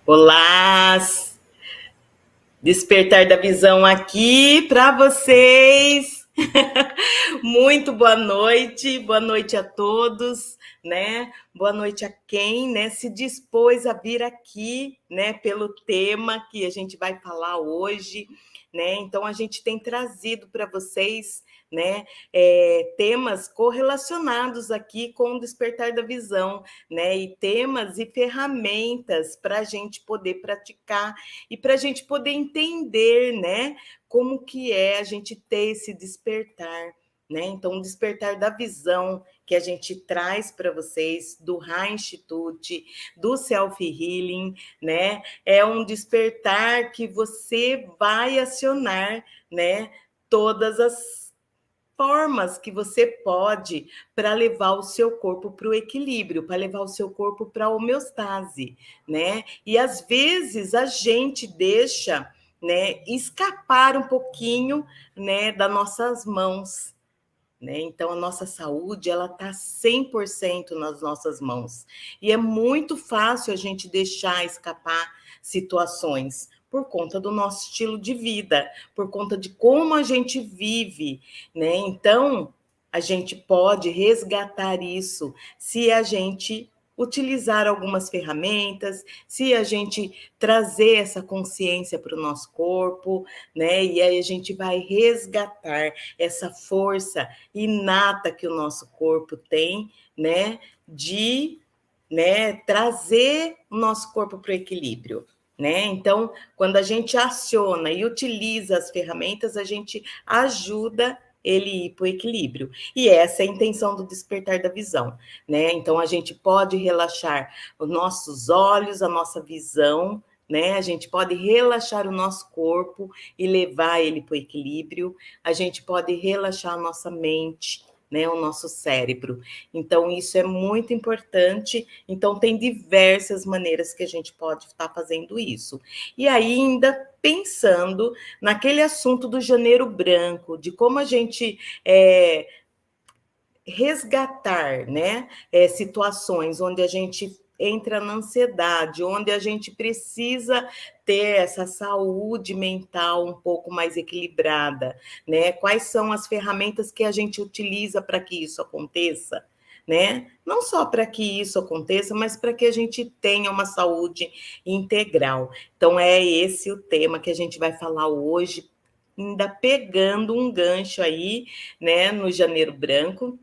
Olá, despertar da visão aqui para vocês. Muito boa noite a todos, né? Boa noite a quem, né, se dispôs a vir aqui, né, pelo tema que a gente vai falar hoje, né? Então a gente tem trazido para vocês, né, temas correlacionados aqui com o despertar da visão, né? E temas e ferramentas para a gente poder praticar e para a gente poder entender, né, como que é a gente ter esse despertar, né? Então, o despertar da visão que a gente traz para vocês do Ra Institute, do Self Healing, né? É um despertar que você vai acionar, né, todas as formas que você pode para levar o seu corpo para o equilíbrio, para levar o seu corpo para a homeostase, né? E às vezes a gente deixa, né, escapar um pouquinho, né, das nossas mãos, né? Então a nossa saúde, ela tá 100% nas nossas mãos. E é muito fácil a gente deixar escapar situações por conta do nosso estilo de vida, por conta de como a gente vive, né? Então, a gente pode resgatar isso se a gente utilizar algumas ferramentas, se a gente trazer essa consciência para o nosso corpo, né? E aí a gente vai resgatar essa força inata que o nosso corpo tem, né? De, né, trazer o nosso corpo para o equilíbrio. Né? Então, quando a gente aciona e utiliza as ferramentas, a gente ajuda ele ir para o equilíbrio. E essa é a intenção do despertar da visão, né? Então, a gente pode relaxar os nossos olhos, a nossa visão, né? A gente pode relaxar o nosso corpo e levar ele para o equilíbrio. A gente pode relaxar a nossa mente, né? O nosso cérebro. Então, isso é muito importante. Então, tem diversas maneiras que a gente pode estar fazendo isso. E ainda pensando naquele assunto do janeiro branco, de como a gente resgatar, né, situações onde a gente entra na ansiedade, onde a gente precisa ter essa saúde mental um pouco mais equilibrada, né? Quais são as ferramentas que a gente utiliza para que isso aconteça, né? Não só para que isso aconteça, mas para que a gente tenha uma saúde integral. Então é esse o tema que a gente vai falar hoje, ainda pegando um gancho aí, né, no Janeiro Branco.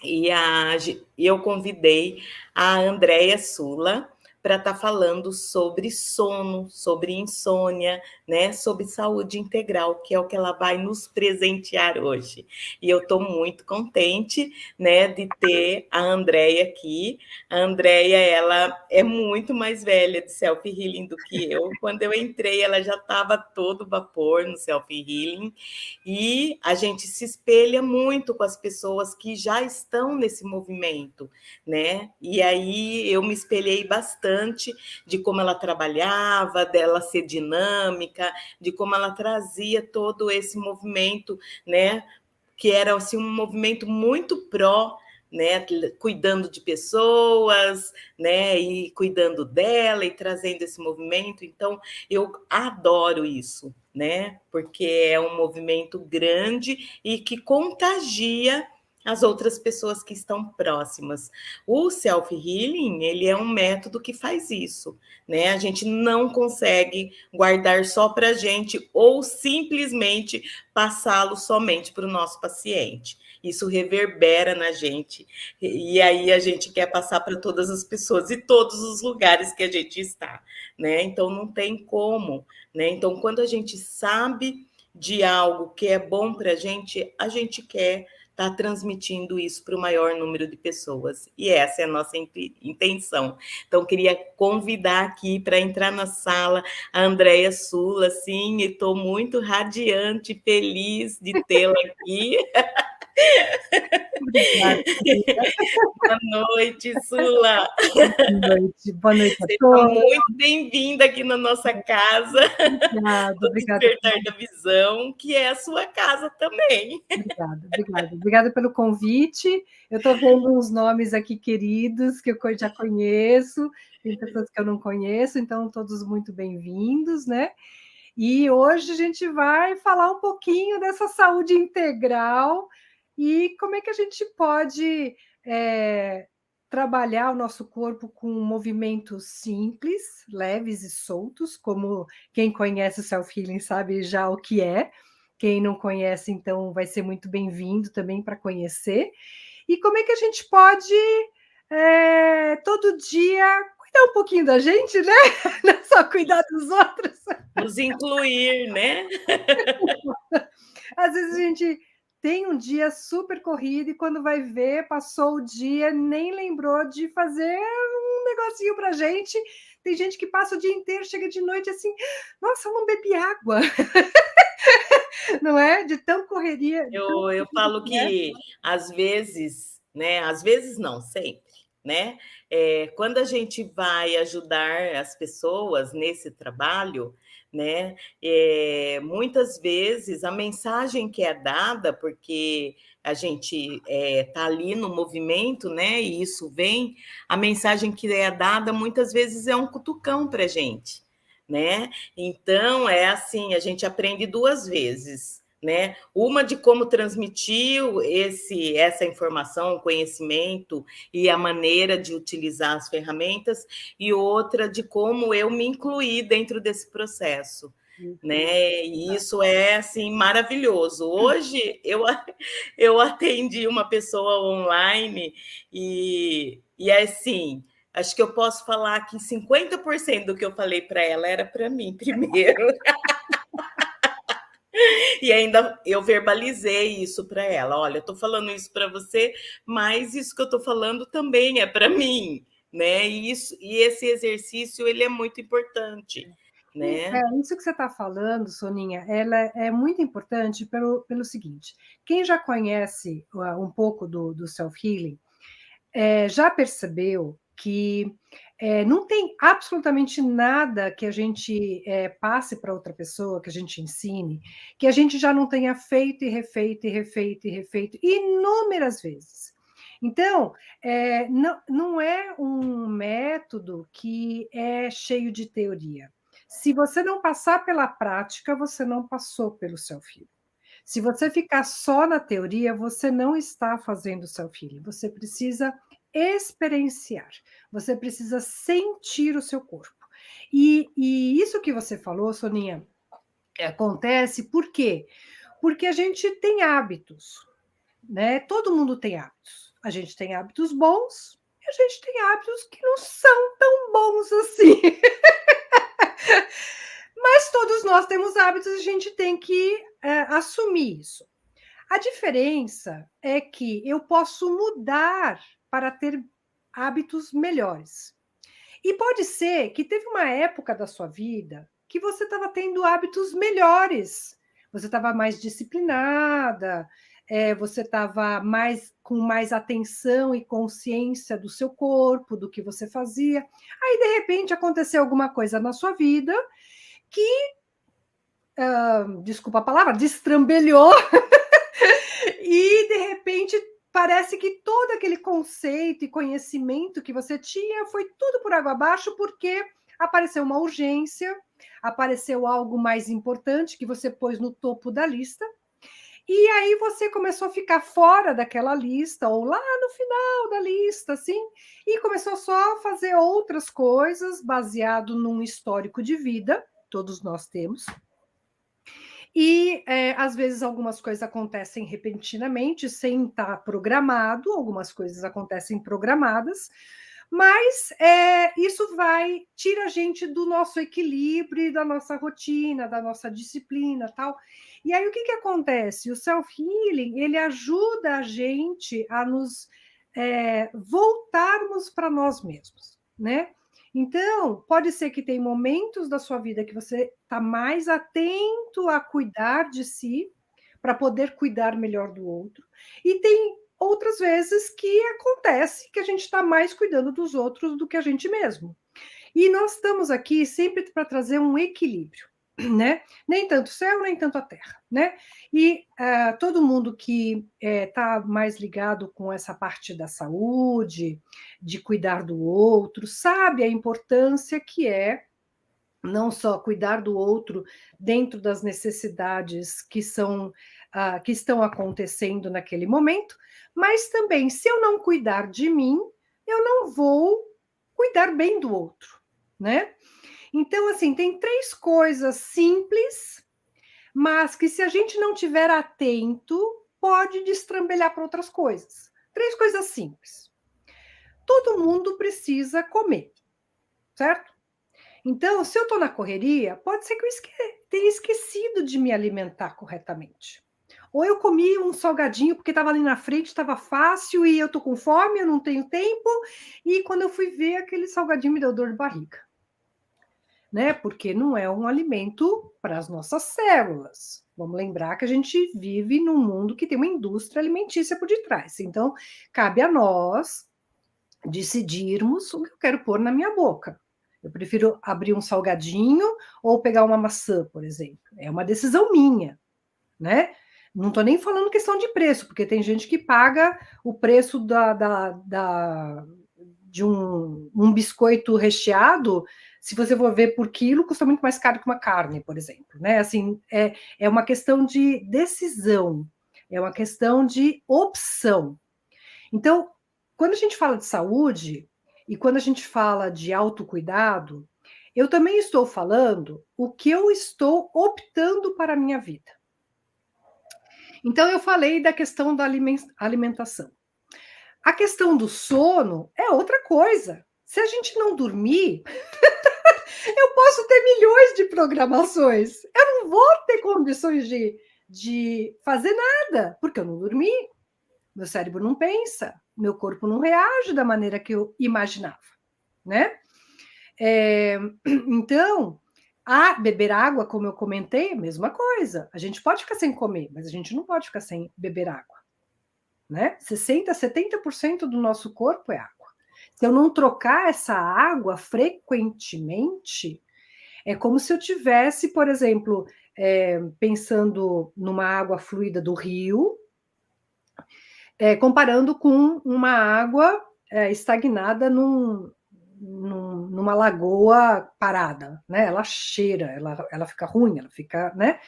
E eu convidei a Andréia Sula para estar falando sobre sono, sobre insônia, né, sobre saúde integral, que é o que ela vai nos presentear hoje. E eu estou muito contente, né, de ter a Andréia aqui. A Andréia, ela é muito mais velha de self-healing do que eu. Quando eu entrei, ela já estava todo vapor no self-healing. E a gente se espelha muito com as pessoas que já estão nesse movimento, né? E aí eu me espelhei bastante de como ela trabalhava, dela ser dinâmica, de como ela trazia todo esse movimento, né? Que era assim, um movimento muito pró, né, cuidando de pessoas, né, e cuidando dela e trazendo esse movimento. Então, eu adoro isso, né, porque é um movimento grande e que contagia as outras pessoas que estão próximas. O self-healing, ele é um método que faz isso, né? A gente não consegue guardar só para a gente ou simplesmente passá-lo somente para o nosso paciente. Isso reverbera na gente. E aí a gente quer passar para todas as pessoas e todos os lugares que a gente está, né? Então não tem como, né? Então quando a gente sabe de algo que é bom para a gente quer estar transmitindo isso para o maior número de pessoas. E essa é a nossa intenção. Então, queria convidar aqui para entrar na sala a Andréia Sula, assim, e estou muito radiante, feliz de tê-la aqui. Obrigada, querida. Boa noite, Sula. Boa noite a Seja todos. muito bem-vinda aqui na nossa casa, Obrigada, o obrigada. Despertar da Visão, que é a sua casa também. Obrigada pelo convite. Eu estou vendo uns nomes aqui queridos que eu já conheço, tem pessoas que eu não conheço, então todos muito bem-vindos, né? E hoje a gente vai falar um pouquinho dessa saúde integral e como é que a gente pode trabalhar o nosso corpo com movimentos simples, leves e soltos, como quem conhece o self-healing sabe já o que é. Quem não conhece, então, vai ser muito bem-vindo também para conhecer. E como é que a gente pode, todo dia, cuidar um pouquinho da gente, né? Não só cuidar dos outros. Nos incluir, né? Às vezes a gente tem um dia super corrido e quando vai ver, passou o dia, nem lembrou de fazer um negocinho para a gente. Tem gente que passa o dia inteiro, chega de noite assim, nossa, eu não bebi água. Não é? De tão correria. Eu falo que às vezes, né? Às vezes não, sempre, né? Quando a gente vai ajudar as pessoas nesse trabalho, né? Muitas vezes a mensagem que é dada, porque a gente está ali no movimento, né? E isso vem, a mensagem que é dada muitas vezes é um cutucão para a gente, né? Então é assim, a gente aprende duas vezes, né? Uma de como transmitir essa informação, o conhecimento e a maneira de utilizar as ferramentas, e outra de como eu me incluir dentro desse processo. Né? E isso é assim maravilhoso. Hoje eu atendi uma pessoa online e assim, acho que eu posso falar que 50% do que eu falei para ela era para mim primeiro. E ainda eu verbalizei isso para ela. Olha, eu estou falando isso para você, mas isso que eu estou falando também é para mim, né? E esse exercício ele é muito importante, né? Isso que você está falando, Soninha, ela é muito importante pelo seguinte: quem já conhece um pouco do self-healing já percebeu que não tem absolutamente nada que a gente passe para outra pessoa, que a gente ensine, que a gente já não tenha feito e refeito e refeito e refeito inúmeras vezes. Então, não é um método que é cheio de teoria. Se você não passar pela prática, você não passou pelo self-healing. Se você ficar só na teoria, você não está fazendo self-healing. Você precisa experienciar, você precisa sentir o seu corpo. E isso que você falou, Soninha, acontece por quê? Porque a gente tem hábitos, né? Todo mundo tem hábitos. A gente tem hábitos bons e a gente tem hábitos que não são tão bons assim. Mas todos nós temos hábitos, a gente tem que assumir isso. A diferença é que eu posso mudar para ter hábitos melhores. E pode ser que teve uma época da sua vida que você estava tendo hábitos melhores. Você estava mais disciplinada, você estava com mais atenção e consciência do seu corpo, do que você fazia. Aí, de repente, aconteceu alguma coisa na sua vida que, desculpa a palavra, destrambelhou e, de repente, parece que todo aquele conceito e conhecimento que você tinha foi tudo por água abaixo, porque apareceu uma urgência, apareceu algo mais importante que você pôs no topo da lista, e aí você começou a ficar fora daquela lista, ou lá no final da lista, assim, e começou só a fazer outras coisas baseado num histórico de vida, todos nós temos. E, às vezes, algumas coisas acontecem repentinamente, sem estar programado, algumas coisas acontecem programadas, mas isso tira a gente do nosso equilíbrio, da nossa rotina, da nossa disciplina, tal. E aí, o que acontece? O self-healing, ele ajuda a gente a nos voltarmos para nós mesmos, né? Então, pode ser que tem momentos da sua vida que você está mais atento a cuidar de si, para poder cuidar melhor do outro. E tem outras vezes que acontece que a gente está mais cuidando dos outros do que a gente mesmo. E nós estamos aqui sempre para trazer um equilíbrio, né? Nem tanto o céu, nem tanto a terra, né? E todo mundo que está mais ligado com essa parte da saúde, de cuidar do outro, sabe a importância que é não só cuidar do outro dentro das necessidades que estão acontecendo naquele momento, mas também, se eu não cuidar de mim, eu não vou cuidar bem do outro, né? Então, assim, tem 3 coisas simples, mas que se a gente não tiver atento, pode destrambelhar para outras coisas. 3 coisas simples. Todo mundo precisa comer, certo? Então, se eu estou na correria, pode ser que eu tenha esquecido de me alimentar corretamente. Ou eu comi um salgadinho porque estava ali na frente, estava fácil e eu estou com fome, eu não tenho tempo, e quando eu fui ver, aquele salgadinho me deu dor de barriga. Né? Porque não é um alimento para as nossas células. Vamos lembrar que a gente vive num mundo que tem uma indústria alimentícia por detrás. Então, cabe a nós decidirmos o que eu quero pôr na minha boca. Eu prefiro abrir um salgadinho ou pegar uma maçã, por exemplo. É uma decisão minha, né? Não estou nem falando questão de preço, porque tem gente que paga o preço de um biscoito recheado, se você for ver por quilo, custa muito mais caro que uma carne, por exemplo. Né? Assim, é uma questão de decisão, é uma questão de opção. Então, quando a gente fala de saúde e quando a gente fala de autocuidado, eu também estou falando o que eu estou optando para a minha vida. Então, eu falei da questão da alimentação. A questão do sono é outra coisa. Se a gente não dormir, eu posso ter milhões de programações. Eu não vou ter condições de fazer nada, porque eu não dormi. Meu cérebro não pensa, meu corpo não reage da maneira que eu imaginava, né? Então, beber água, como eu comentei, mesma coisa. A gente pode ficar sem comer, mas a gente não pode ficar sem beber água, né? 60%, 70% do nosso corpo é água. Se eu não trocar essa água frequentemente, é como se eu tivesse, por exemplo, pensando numa água fluida do rio, comparando com uma água estagnada numa lagoa parada, né? Ela cheira, ela fica ruim, ela fica, né?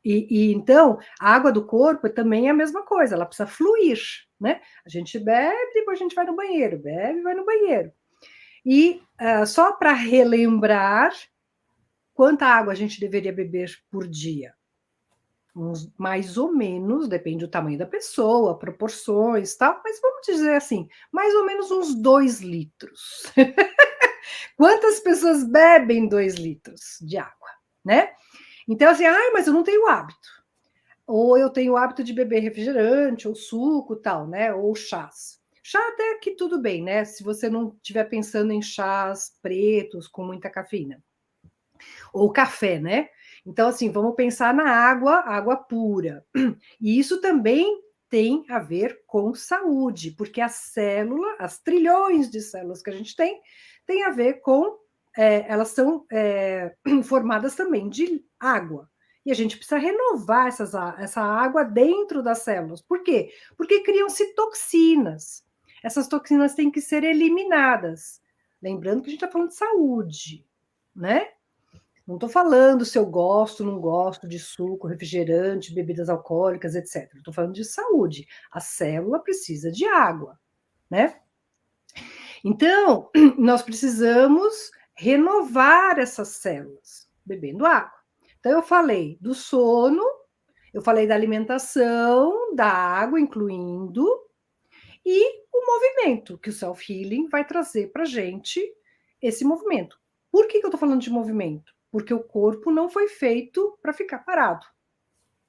E então a água do corpo também é a mesma coisa, ela precisa fluir, né? A gente bebe, depois a gente vai no banheiro, bebe, vai no banheiro. E só para relembrar, quanta água a gente deveria beber por dia? Mais ou menos, depende do tamanho da pessoa, proporções, tal, mas vamos dizer assim, mais ou menos uns 2 litros. Quantas pessoas bebem 2 litros de água, né? Então, assim, mas eu não tenho hábito. Ou eu tenho o hábito de beber refrigerante, ou suco, tal, né? Ou chás. Chá até que tudo bem, né? Se você não estiver pensando em chás pretos com muita cafeína. Ou café, né? Então, assim, vamos pensar na água pura. E isso também tem a ver com saúde, porque a célula, as trilhões de células que a gente tem a ver com, elas são formadas também de água. E a gente precisa renovar essa água dentro das células. Por quê? Porque criam-se toxinas. Essas toxinas têm que ser eliminadas. Lembrando que a gente está falando de saúde, né? Não estou falando se eu gosto, não gosto de suco, refrigerante, bebidas alcoólicas, etc. Estou falando de saúde. A célula precisa de água, né? Então, nós precisamos renovar essas células bebendo água. Então, eu falei do sono, eu falei da alimentação, da água, incluindo, e o movimento, que o self-healing vai trazer para a gente esse movimento. Por que eu estou falando de movimento? Porque o corpo não foi feito para ficar parado,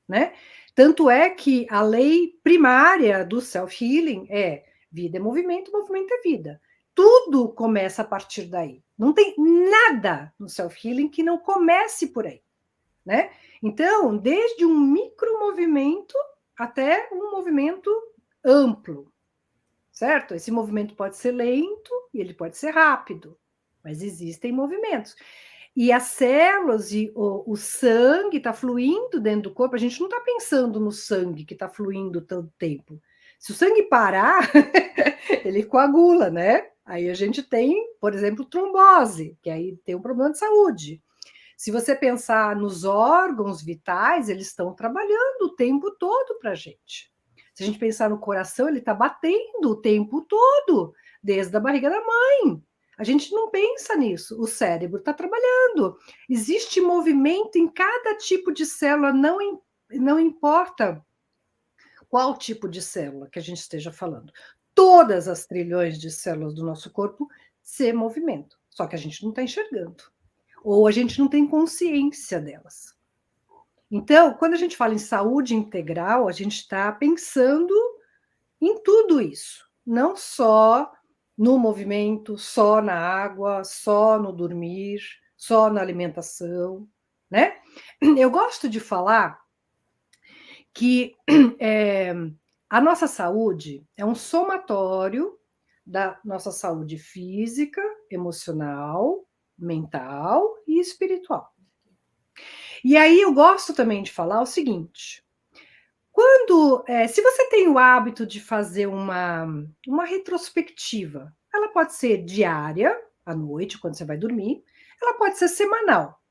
né? Tanto é que a lei primária do self-healing é vida é movimento, movimento é vida. Tudo começa a partir daí. Não tem nada no self-healing que não comece por aí, né? Então, desde um micromovimento até um movimento amplo, certo? Esse movimento pode ser lento e ele pode ser rápido, mas existem movimentos. E as células e o sangue está fluindo dentro do corpo, a gente não está pensando no sangue que está fluindo todo tempo. Se o sangue parar, ele coagula, né? Aí a gente tem, por exemplo, trombose, que aí tem um problema de saúde. Se você pensar nos órgãos vitais, eles estão trabalhando o tempo todo para a gente. Se a gente pensar no coração, ele está batendo o tempo todo, desde a barriga da mãe. A gente não pensa nisso. O cérebro está trabalhando. Existe movimento em cada tipo de célula, não importa qual tipo de célula que a gente esteja falando. Todas as trilhões de células do nosso corpo se movimentam, só que a gente não está enxergando. Ou a gente não tem consciência delas. Então, quando a gente fala em saúde integral, a gente está pensando em tudo isso, não só no movimento, só na água, só no dormir, só na alimentação, né? Eu gosto de falar que a nossa saúde é um somatório da nossa saúde física, emocional, mental e espiritual. E aí eu gosto também de falar o seguinte: se você tem o hábito de fazer uma retrospectiva, ela pode ser diária, à noite, quando você vai dormir, ela pode ser semanal.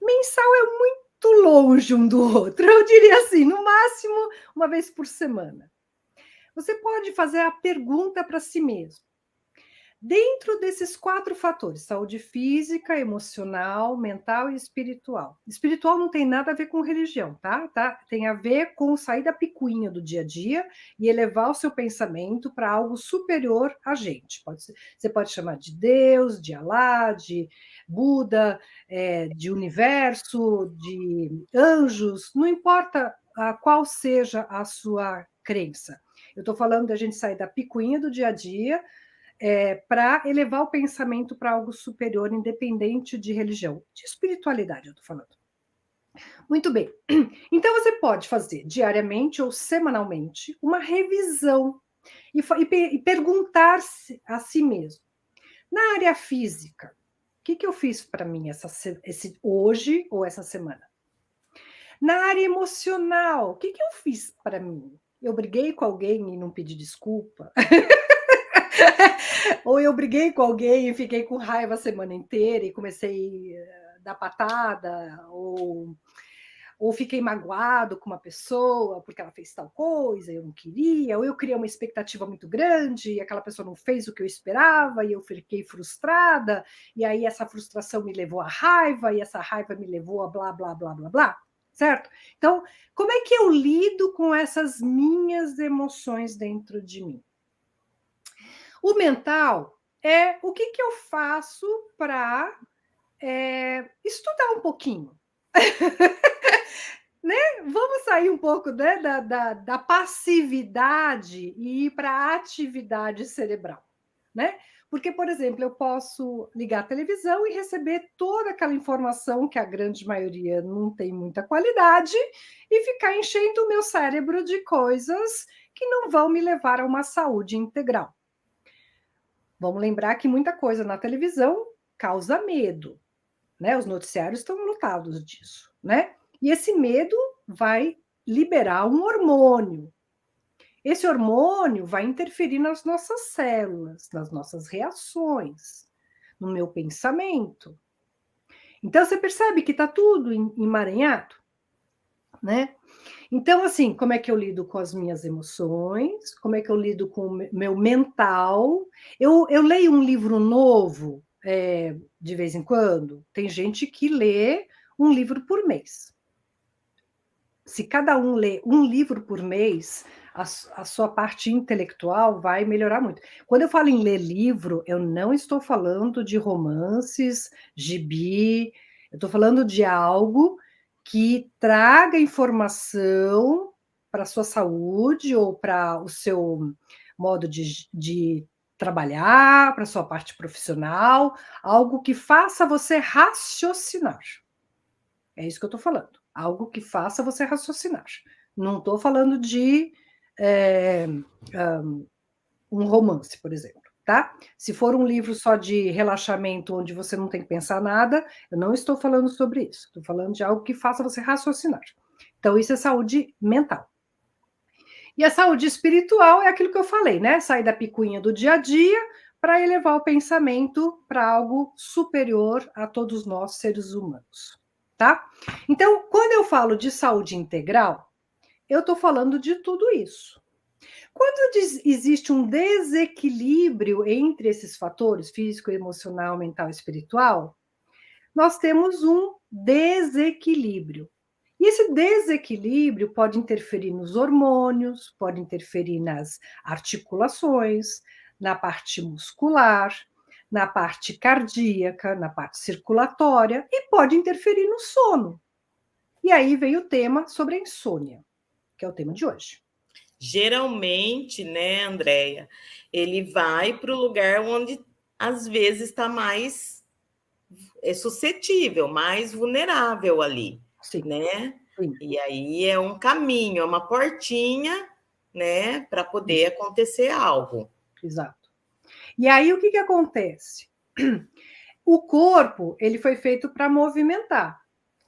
Mensal é muito longe um do outro, eu diria assim, no máximo uma vez por semana. Você pode fazer a pergunta para si mesmo. Dentro desses 4 fatores, saúde física, emocional, mental e espiritual. Espiritual não tem nada a ver com religião, tá? Tem a ver com sair da picuinha do dia a dia e elevar o seu pensamento para algo superior a gente. Você pode chamar de Deus, de Alá, de Buda, de universo, de anjos, não importa qual seja a sua crença. Eu estou falando da gente sair da picuinha do dia a dia para elevar o pensamento para algo superior, independente de religião, de espiritualidade, eu estou falando. Muito bem. Então, você pode fazer diariamente ou semanalmente uma revisão e perguntar-se a si mesmo. Na área física, o que eu fiz para mim hoje ou essa semana? Na área emocional, o que eu fiz para mim? Eu briguei com alguém e não pedi desculpa? Ou eu briguei com alguém e fiquei com raiva a semana inteira e comecei a dar patada, ou fiquei magoado com uma pessoa porque ela fez tal coisa, eu não queria, ou eu criei uma expectativa muito grande e aquela pessoa não fez o que eu esperava e eu fiquei frustrada, e aí essa frustração me levou à raiva e essa raiva me levou a blá, blá, blá, blá, blá, certo? Então, como é que eu lido com essas minhas emoções dentro de mim? O mental é o que eu faço para estudar um pouquinho. Né? Vamos sair um pouco, né, da passividade e ir para a atividade cerebral. Né? Porque, por exemplo, eu posso ligar a televisão e receber toda aquela informação que a grande maioria não tem muita qualidade e ficar enchendo o meu cérebro de coisas que não vão me levar a uma saúde integral. Vamos lembrar que muita coisa na televisão causa medo, né? Os noticiários estão lotados disso, né? E esse medo vai liberar um hormônio. Esse hormônio vai interferir nas nossas células, nas nossas reações, no meu pensamento. Então, você percebe que está tudo emaranhado, né? Então, assim, como é que eu lido com as minhas emoções? Como é que eu lido com o meu mental? Eu leio um livro novo de vez em quando. Tem gente que lê um livro por mês. Se cada um lê um livro por mês, a sua parte intelectual vai melhorar muito. Quando eu falo em ler livro, eu não estou falando de romances, gibi, eu estou falando de algo que traga informação para a sua saúde ou para o seu modo de trabalhar, para a sua parte profissional, algo que faça você raciocinar. É isso que eu estou falando. Algo que faça você raciocinar. Não estou falando de um romance, por exemplo, tá? Se for um livro só de relaxamento, onde você não tem que pensar nada, eu não estou falando sobre isso. Estou falando de algo que faça você raciocinar. Então, isso é saúde mental. E a saúde espiritual é aquilo que eu falei, né? Sair da picuinha do dia a dia para elevar o pensamento para algo superior a todos nós, seres humanos, tá? Então, quando eu falo de saúde integral, eu estou falando de tudo isso. Quando existe um desequilíbrio entre esses fatores, físico, emocional, mental e espiritual, nós temos um desequilíbrio. E esse desequilíbrio pode interferir nos hormônios, pode interferir nas articulações, na parte muscular, na parte cardíaca, na parte circulatória e pode interferir no sono. E aí vem o tema sobre a insônia, que é o tema de hoje. Geralmente, né, Andréia, ele vai para o lugar onde às vezes está mais suscetível, mais vulnerável ali, Sim. né? Sim. E aí é um caminho, é uma portinha, né, para poder acontecer algo. Exato. E aí o que acontece? O corpo, ele foi feito para movimentar.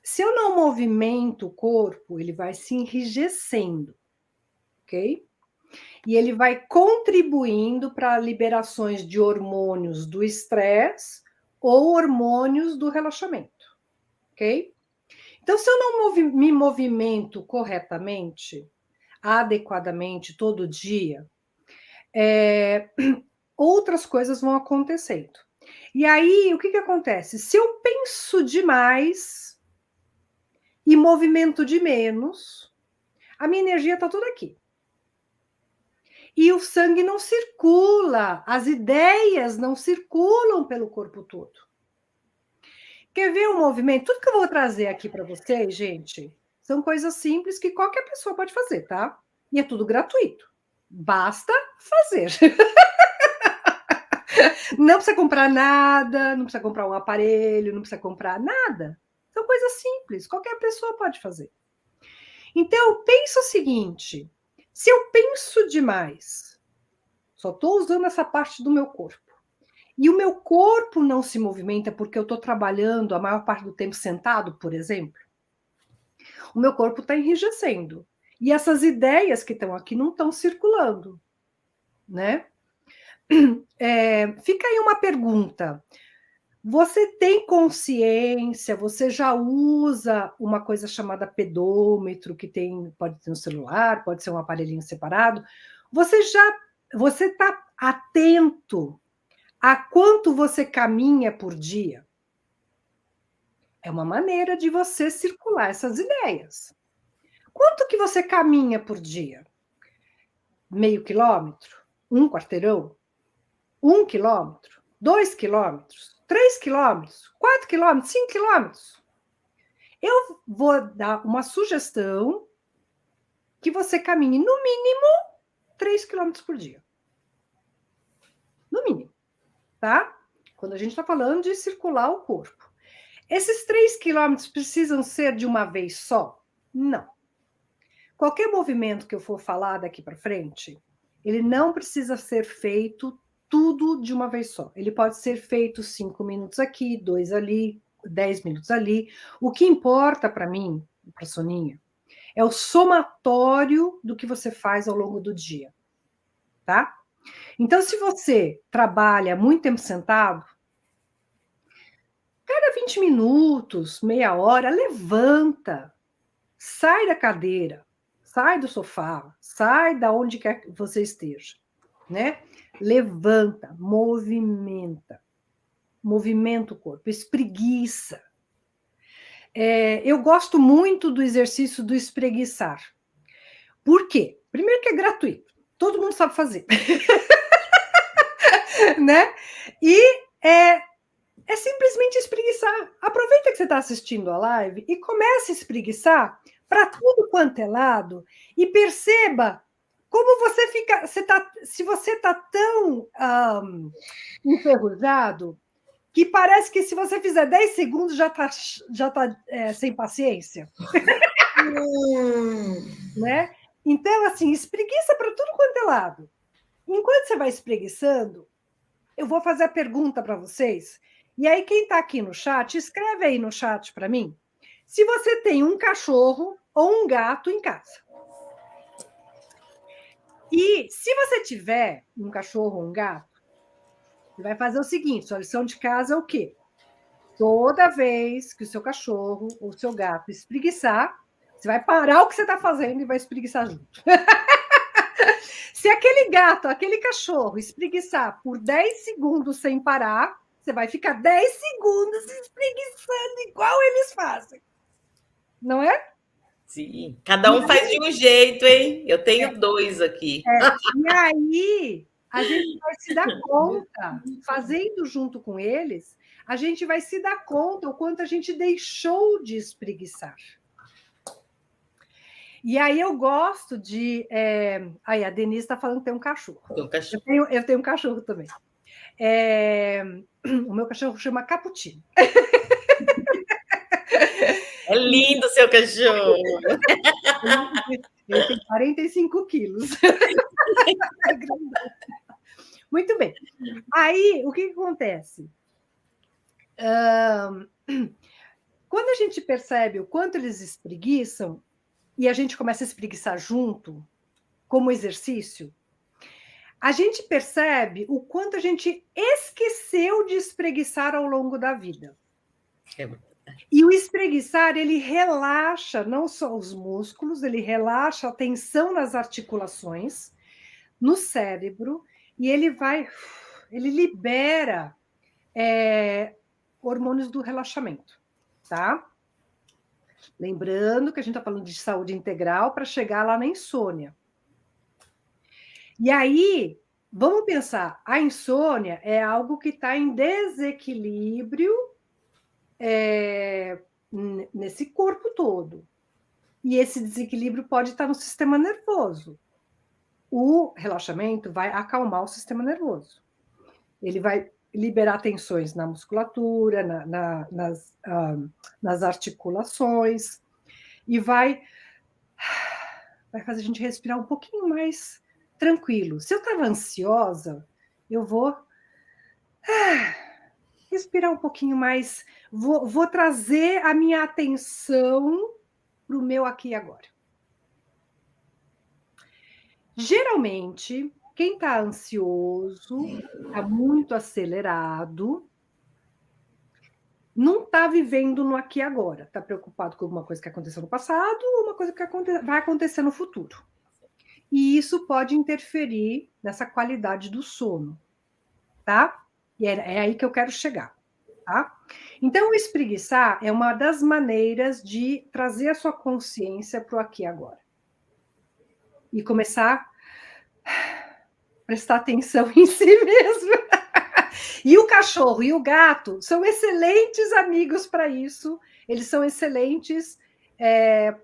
Se eu não movimento o corpo, ele vai se enrijecendo, ok? E ele vai contribuindo para liberações de hormônios do estresse ou hormônios do relaxamento, ok? Então, se eu não me movimento corretamente, adequadamente, todo dia, outras coisas vão acontecendo. E aí, o que acontece? Se eu penso demais e movimento de menos, a minha energia está toda aqui. E o sangue não circula, as ideias não circulam pelo corpo todo. Quer ver o movimento? Tudo que eu vou trazer aqui para vocês, gente, são coisas simples que qualquer pessoa pode fazer, tá? E é tudo gratuito. Basta fazer. Não precisa comprar nada, não precisa comprar um aparelho, não precisa comprar nada. São coisas simples, qualquer pessoa pode fazer. Então, pensa o seguinte: se eu penso demais, só estou usando essa parte do meu corpo, e o meu corpo não se movimenta porque eu estou trabalhando a maior parte do tempo sentado, por exemplo, o meu corpo está enrijecendo. E essas ideias que estão aqui não estão circulando, né? Fica aí uma pergunta. Você tem consciência, você já usa uma coisa chamada pedômetro, que pode ter no celular, pode ser um aparelhinho separado. Você está atento a quanto você caminha por dia? É uma maneira de você circular essas ideias. Quanto que você caminha por dia? Meio quilômetro? 1 quarteirão? 1 quilômetro? 2 quilômetros? 3 quilômetros? 4 quilômetros? 5 quilômetros? Eu vou dar uma sugestão que você caminhe no mínimo 3 quilômetros por dia. No mínimo, tá? Quando a gente está falando de circular o corpo. Esses 3 quilômetros precisam ser de uma vez só? Não. Qualquer movimento que eu for falar daqui para frente, ele não precisa ser feito tudo de uma vez só. Ele pode ser feito 5 minutos aqui, 2 ali, 10 minutos ali. O que importa para mim, para a Soninha, é o somatório do que você faz ao longo do dia, tá? Então, se você trabalha muito tempo sentado, cada 20 minutos, meia hora, levanta, sai da cadeira, sai do sofá, sai da onde quer que você esteja, né? Levanta, movimenta o corpo, espreguiça. Eu gosto muito do exercício do espreguiçar. Por quê? Primeiro que é gratuito, todo mundo sabe fazer. Né? E é simplesmente espreguiçar. Aproveita que você está assistindo a live e comece a espreguiçar para tudo quanto é lado e perceba como você fica. Se você está tão enferrujado que parece que se você fizer 10 segundos já está sem paciência. Né? Então, assim, espreguiça para tudo quanto é lado. Enquanto você vai espreguiçando, eu vou fazer a pergunta para vocês. E aí, quem está aqui no chat, escreve aí no chat para mim se você tem um cachorro ou um gato em casa. E se você tiver um cachorro ou um gato, você vai fazer o seguinte: sua lição de casa é o quê? Toda vez que o seu cachorro ou o seu gato espreguiçar, você vai parar o que você está fazendo e vai espreguiçar junto. Se aquele gato, aquele cachorro espreguiçar por 10 segundos sem parar, você vai ficar 10 segundos espreguiçando igual eles fazem. Não é? Sim, cada um faz de um jeito, hein? Eu tenho dois aqui. E aí, a gente vai se dar conta, fazendo junto com eles, a gente vai se dar conta o quanto a gente deixou de espreguiçar. E aí eu gosto de. Aí a Denise está falando que tem um cachorro. Tem um cachorro. Eu tenho um cachorro também. O meu cachorro chama Cappuccino. É lindo o seu cachorro. Ele tem 45 quilos. Muito bem. Aí, o que acontece? Quando a gente percebe o quanto eles espreguiçam, e a gente começa a espreguiçar junto, como exercício, a gente percebe o quanto a gente esqueceu de espreguiçar ao longo da vida. E o espreguiçar, ele relaxa não só os músculos, ele relaxa a tensão nas articulações, no cérebro, e ele libera hormônios do relaxamento, tá? Lembrando que a gente está falando de saúde integral para chegar lá na insônia. E aí, vamos pensar, a insônia é algo que está em desequilíbrio nesse corpo todo. E esse desequilíbrio pode estar no sistema nervoso. O relaxamento vai acalmar o sistema nervoso. Ele vai liberar tensões na musculatura, nas articulações, e vai fazer a gente respirar um pouquinho mais tranquilo. Se eu estava ansiosa, eu vou respirar um pouquinho mais, vou trazer a minha atenção para o meu aqui e agora. Geralmente, quem está ansioso, está muito acelerado, não está vivendo no aqui e agora. Está preocupado com alguma coisa que aconteceu no passado ou uma coisa que vai acontecer no futuro. E isso pode interferir nessa qualidade do sono, tá? E é aí que eu quero chegar, tá? Então, o espreguiçar é uma das maneiras de trazer a sua consciência para o aqui e agora. E começar a prestar atenção em si mesmo. E o cachorro e o gato são excelentes amigos para isso. Eles são excelentes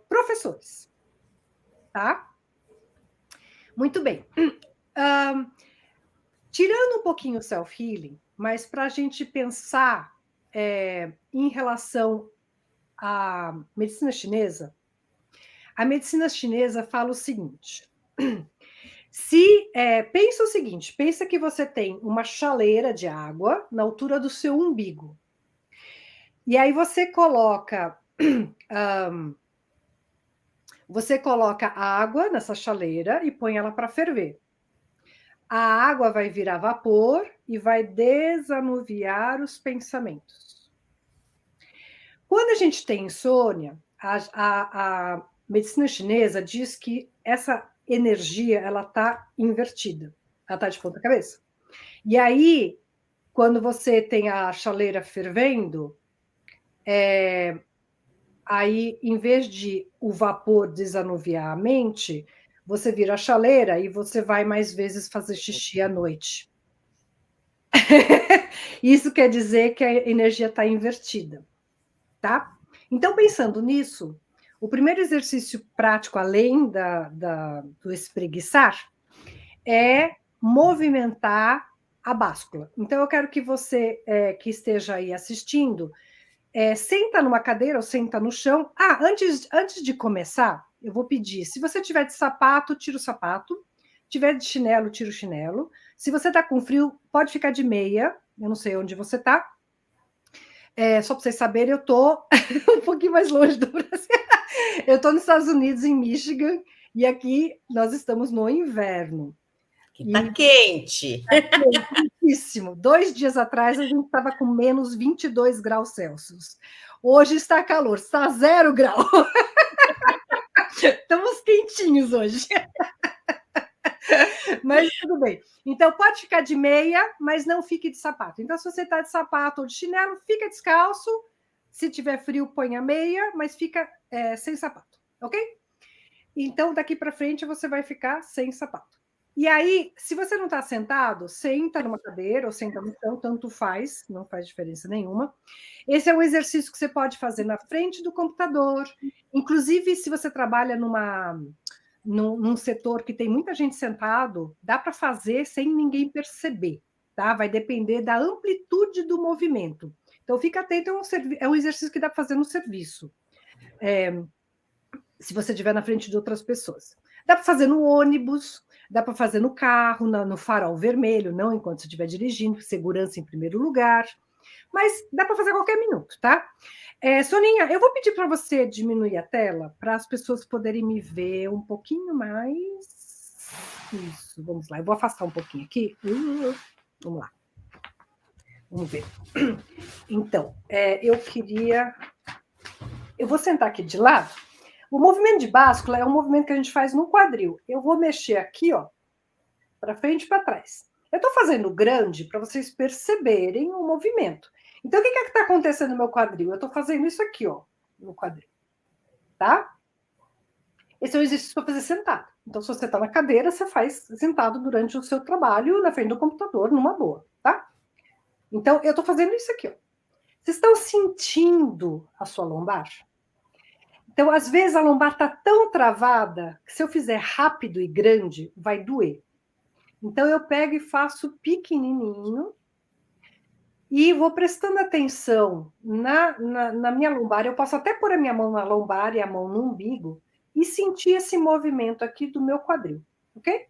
professores, tá? Muito bem. Tirando um pouquinho o self-healing, mas para a gente pensar em relação à medicina chinesa, a medicina chinesa fala o seguinte: pensa o seguinte, pensa que você tem uma chaleira de água na altura do seu umbigo. E aí você coloca água nessa chaleira e põe ela para ferver. A água vai virar vapor e vai desanuviar os pensamentos. Quando a gente tem insônia, a medicina chinesa diz que essa energia ela está invertida, ela está de ponta cabeça. E aí, quando você tem a chaleira fervendo, aí, em vez de o vapor desanuviar a mente, você vira a chaleira e você vai mais vezes fazer xixi à noite. Isso quer dizer que a energia está invertida, tá? Então, pensando nisso, o primeiro exercício prático, além do espreguiçar, é movimentar a báscula. Então, eu quero que você que esteja aí assistindo, senta numa cadeira ou senta no chão. Antes de começar, eu vou pedir, se você tiver de sapato, tira o sapato. Se tiver de chinelo, tira o chinelo. Se você está com frio, pode ficar de meia. Eu não sei onde você está. Só para vocês saberem, eu estou um pouquinho mais longe do Brasil. Eu estou nos Estados Unidos, em Michigan, e aqui nós estamos no inverno. Que tá quente. Tá quentíssimo. 2 dias atrás, a gente estava com menos 22 graus Celsius. Hoje está calor, está 0 grau. Estamos quentinhos hoje. Mas tudo bem. Então, pode ficar de meia, mas não fique de sapato. Então, se você está de sapato ou de chinelo, fica descalço. Se tiver frio, põe a meia, mas fica sem sapato, ok? Então, daqui para frente, você vai ficar sem sapato. E aí, se você não está sentado, senta numa cadeira ou senta no chão, tanto faz, não faz diferença nenhuma. Esse é um exercício que você pode fazer na frente do computador. Inclusive, se você trabalha num setor que tem muita gente sentado, dá para fazer sem ninguém perceber, tá? Vai depender da amplitude do movimento. Então, fica atento, é um exercício que dá para fazer no serviço. Se você estiver na frente de outras pessoas. Dá para fazer no ônibus, dá para fazer no carro, no farol vermelho, não enquanto você estiver dirigindo, segurança em primeiro lugar. Mas dá para fazer a qualquer minuto, tá? Soninha, eu vou pedir para você diminuir a tela para as pessoas poderem me ver um pouquinho mais. Isso, vamos lá. Eu vou afastar um pouquinho aqui. Vamos lá. Vamos ver. Então, eu queria... Eu vou sentar aqui de lado. O movimento de báscula é um movimento que a gente faz no quadril. Eu vou mexer aqui, ó, para frente e para trás. Eu estou fazendo grande para vocês perceberem o movimento. Então, o que está acontecendo no meu quadril? Eu estou fazendo isso aqui, ó, no quadril. Tá? Esse é um exercício para fazer sentado. Então, se você está na cadeira, você faz sentado durante o seu trabalho na frente do computador, numa boa, tá? Então, eu estou fazendo isso aqui, ó. Vocês estão sentindo a sua lombar? Então, às vezes, a lombar está tão travada que se eu fizer rápido e grande, vai doer. Então, eu pego e faço pequenininho e vou prestando atenção na minha lombar. Eu posso até pôr a minha mão na lombar e a mão no umbigo e sentir esse movimento aqui do meu quadril, ok?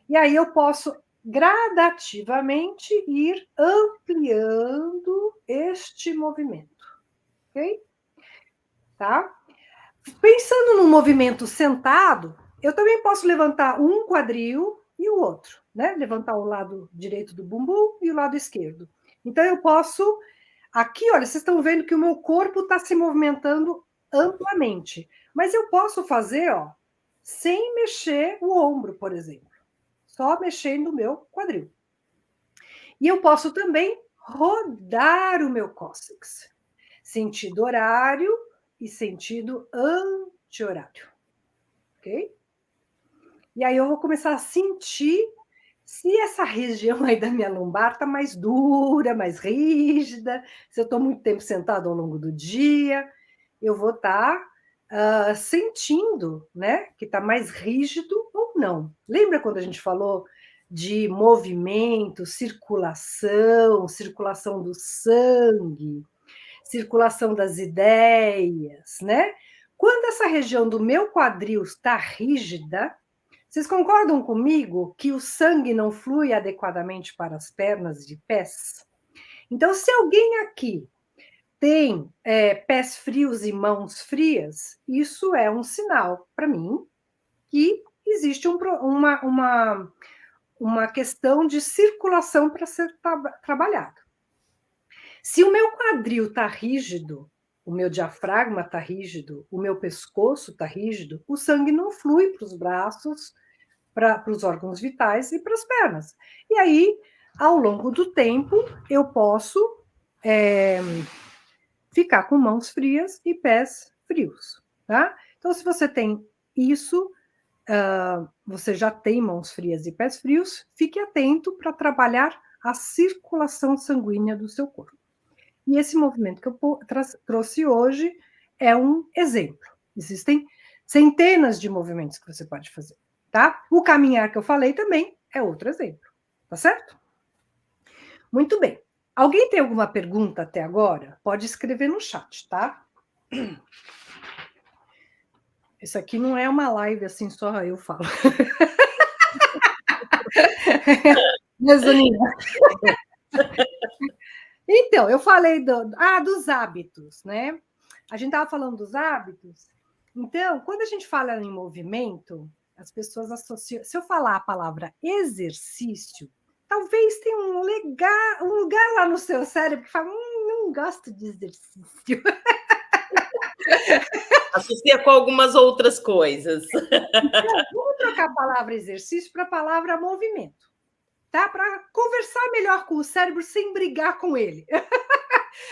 E aí eu posso gradativamente ir ampliando este movimento, ok? Tá? Pensando no movimento sentado, eu também posso levantar um quadril e o outro, né? Levantar o lado direito do bumbum e o lado esquerdo. Então, eu posso... Aqui, olha, vocês estão vendo que o meu corpo está se movimentando amplamente. Mas eu posso fazer, ó, sem mexer o ombro, por exemplo. Só mexendo o meu quadril. E eu posso também rodar o meu cóccix. Sentido horário e sentido anti-horário. Ok? E aí eu vou começar a sentir se essa região aí da minha lombar está mais dura, mais rígida, se eu estou muito tempo sentado ao longo do dia, eu vou estar sentindo, né, que está mais rígido ou não. Lembra quando a gente falou de movimento, circulação do sangue, circulação das ideias, né? Quando essa região do meu quadril está rígida, vocês concordam comigo que o sangue não flui adequadamente para as pernas e pés? Então, se alguém aqui tem pés frios e mãos frias, isso é um sinal para mim que existe uma questão de circulação para ser trabalhada. Se o meu quadril está rígido, o meu diafragma está rígido, o meu pescoço está rígido, o sangue não flui para os braços, para os órgãos vitais e para as pernas. E aí, ao longo do tempo, eu posso ficar com mãos frias e pés frios, tá? Então, se você tem isso, você já tem mãos frias e pés frios, fique atento para trabalhar a circulação sanguínea do seu corpo. E esse movimento que eu trouxe hoje é um exemplo. Existem centenas de movimentos que você pode fazer, tá? O caminhar que eu falei também é outro exemplo, tá certo? Muito bem. Alguém tem alguma pergunta até agora? Pode escrever no chat, tá? Isso aqui não é uma live assim, só eu falo. Então, eu falei dos hábitos, né? A gente estava falando dos hábitos. Então, quando a gente fala em movimento, as pessoas associam. Se eu falar a palavra exercício, talvez tenha um lugar lá no seu cérebro que fala: não gosto de exercício. Associa com algumas outras coisas. Então, vamos trocar a palavra exercício para a palavra movimento, tá? Para conversar melhor com o cérebro sem brigar com ele.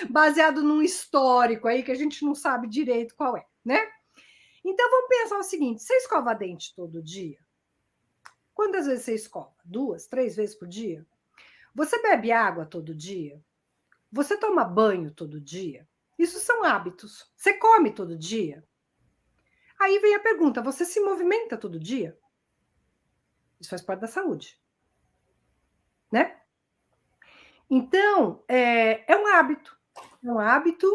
Baseado num histórico aí que a gente não sabe direito qual é, né? Então vamos pensar o seguinte: você escova dente todo dia? Quantas vezes você escova? 2, 3 vezes por dia? Você bebe água todo dia? Você toma banho todo dia? Isso são hábitos. Você come todo dia? Aí vem a pergunta: você se movimenta todo dia? Isso faz parte da saúde, né? Então, é um hábito. É um hábito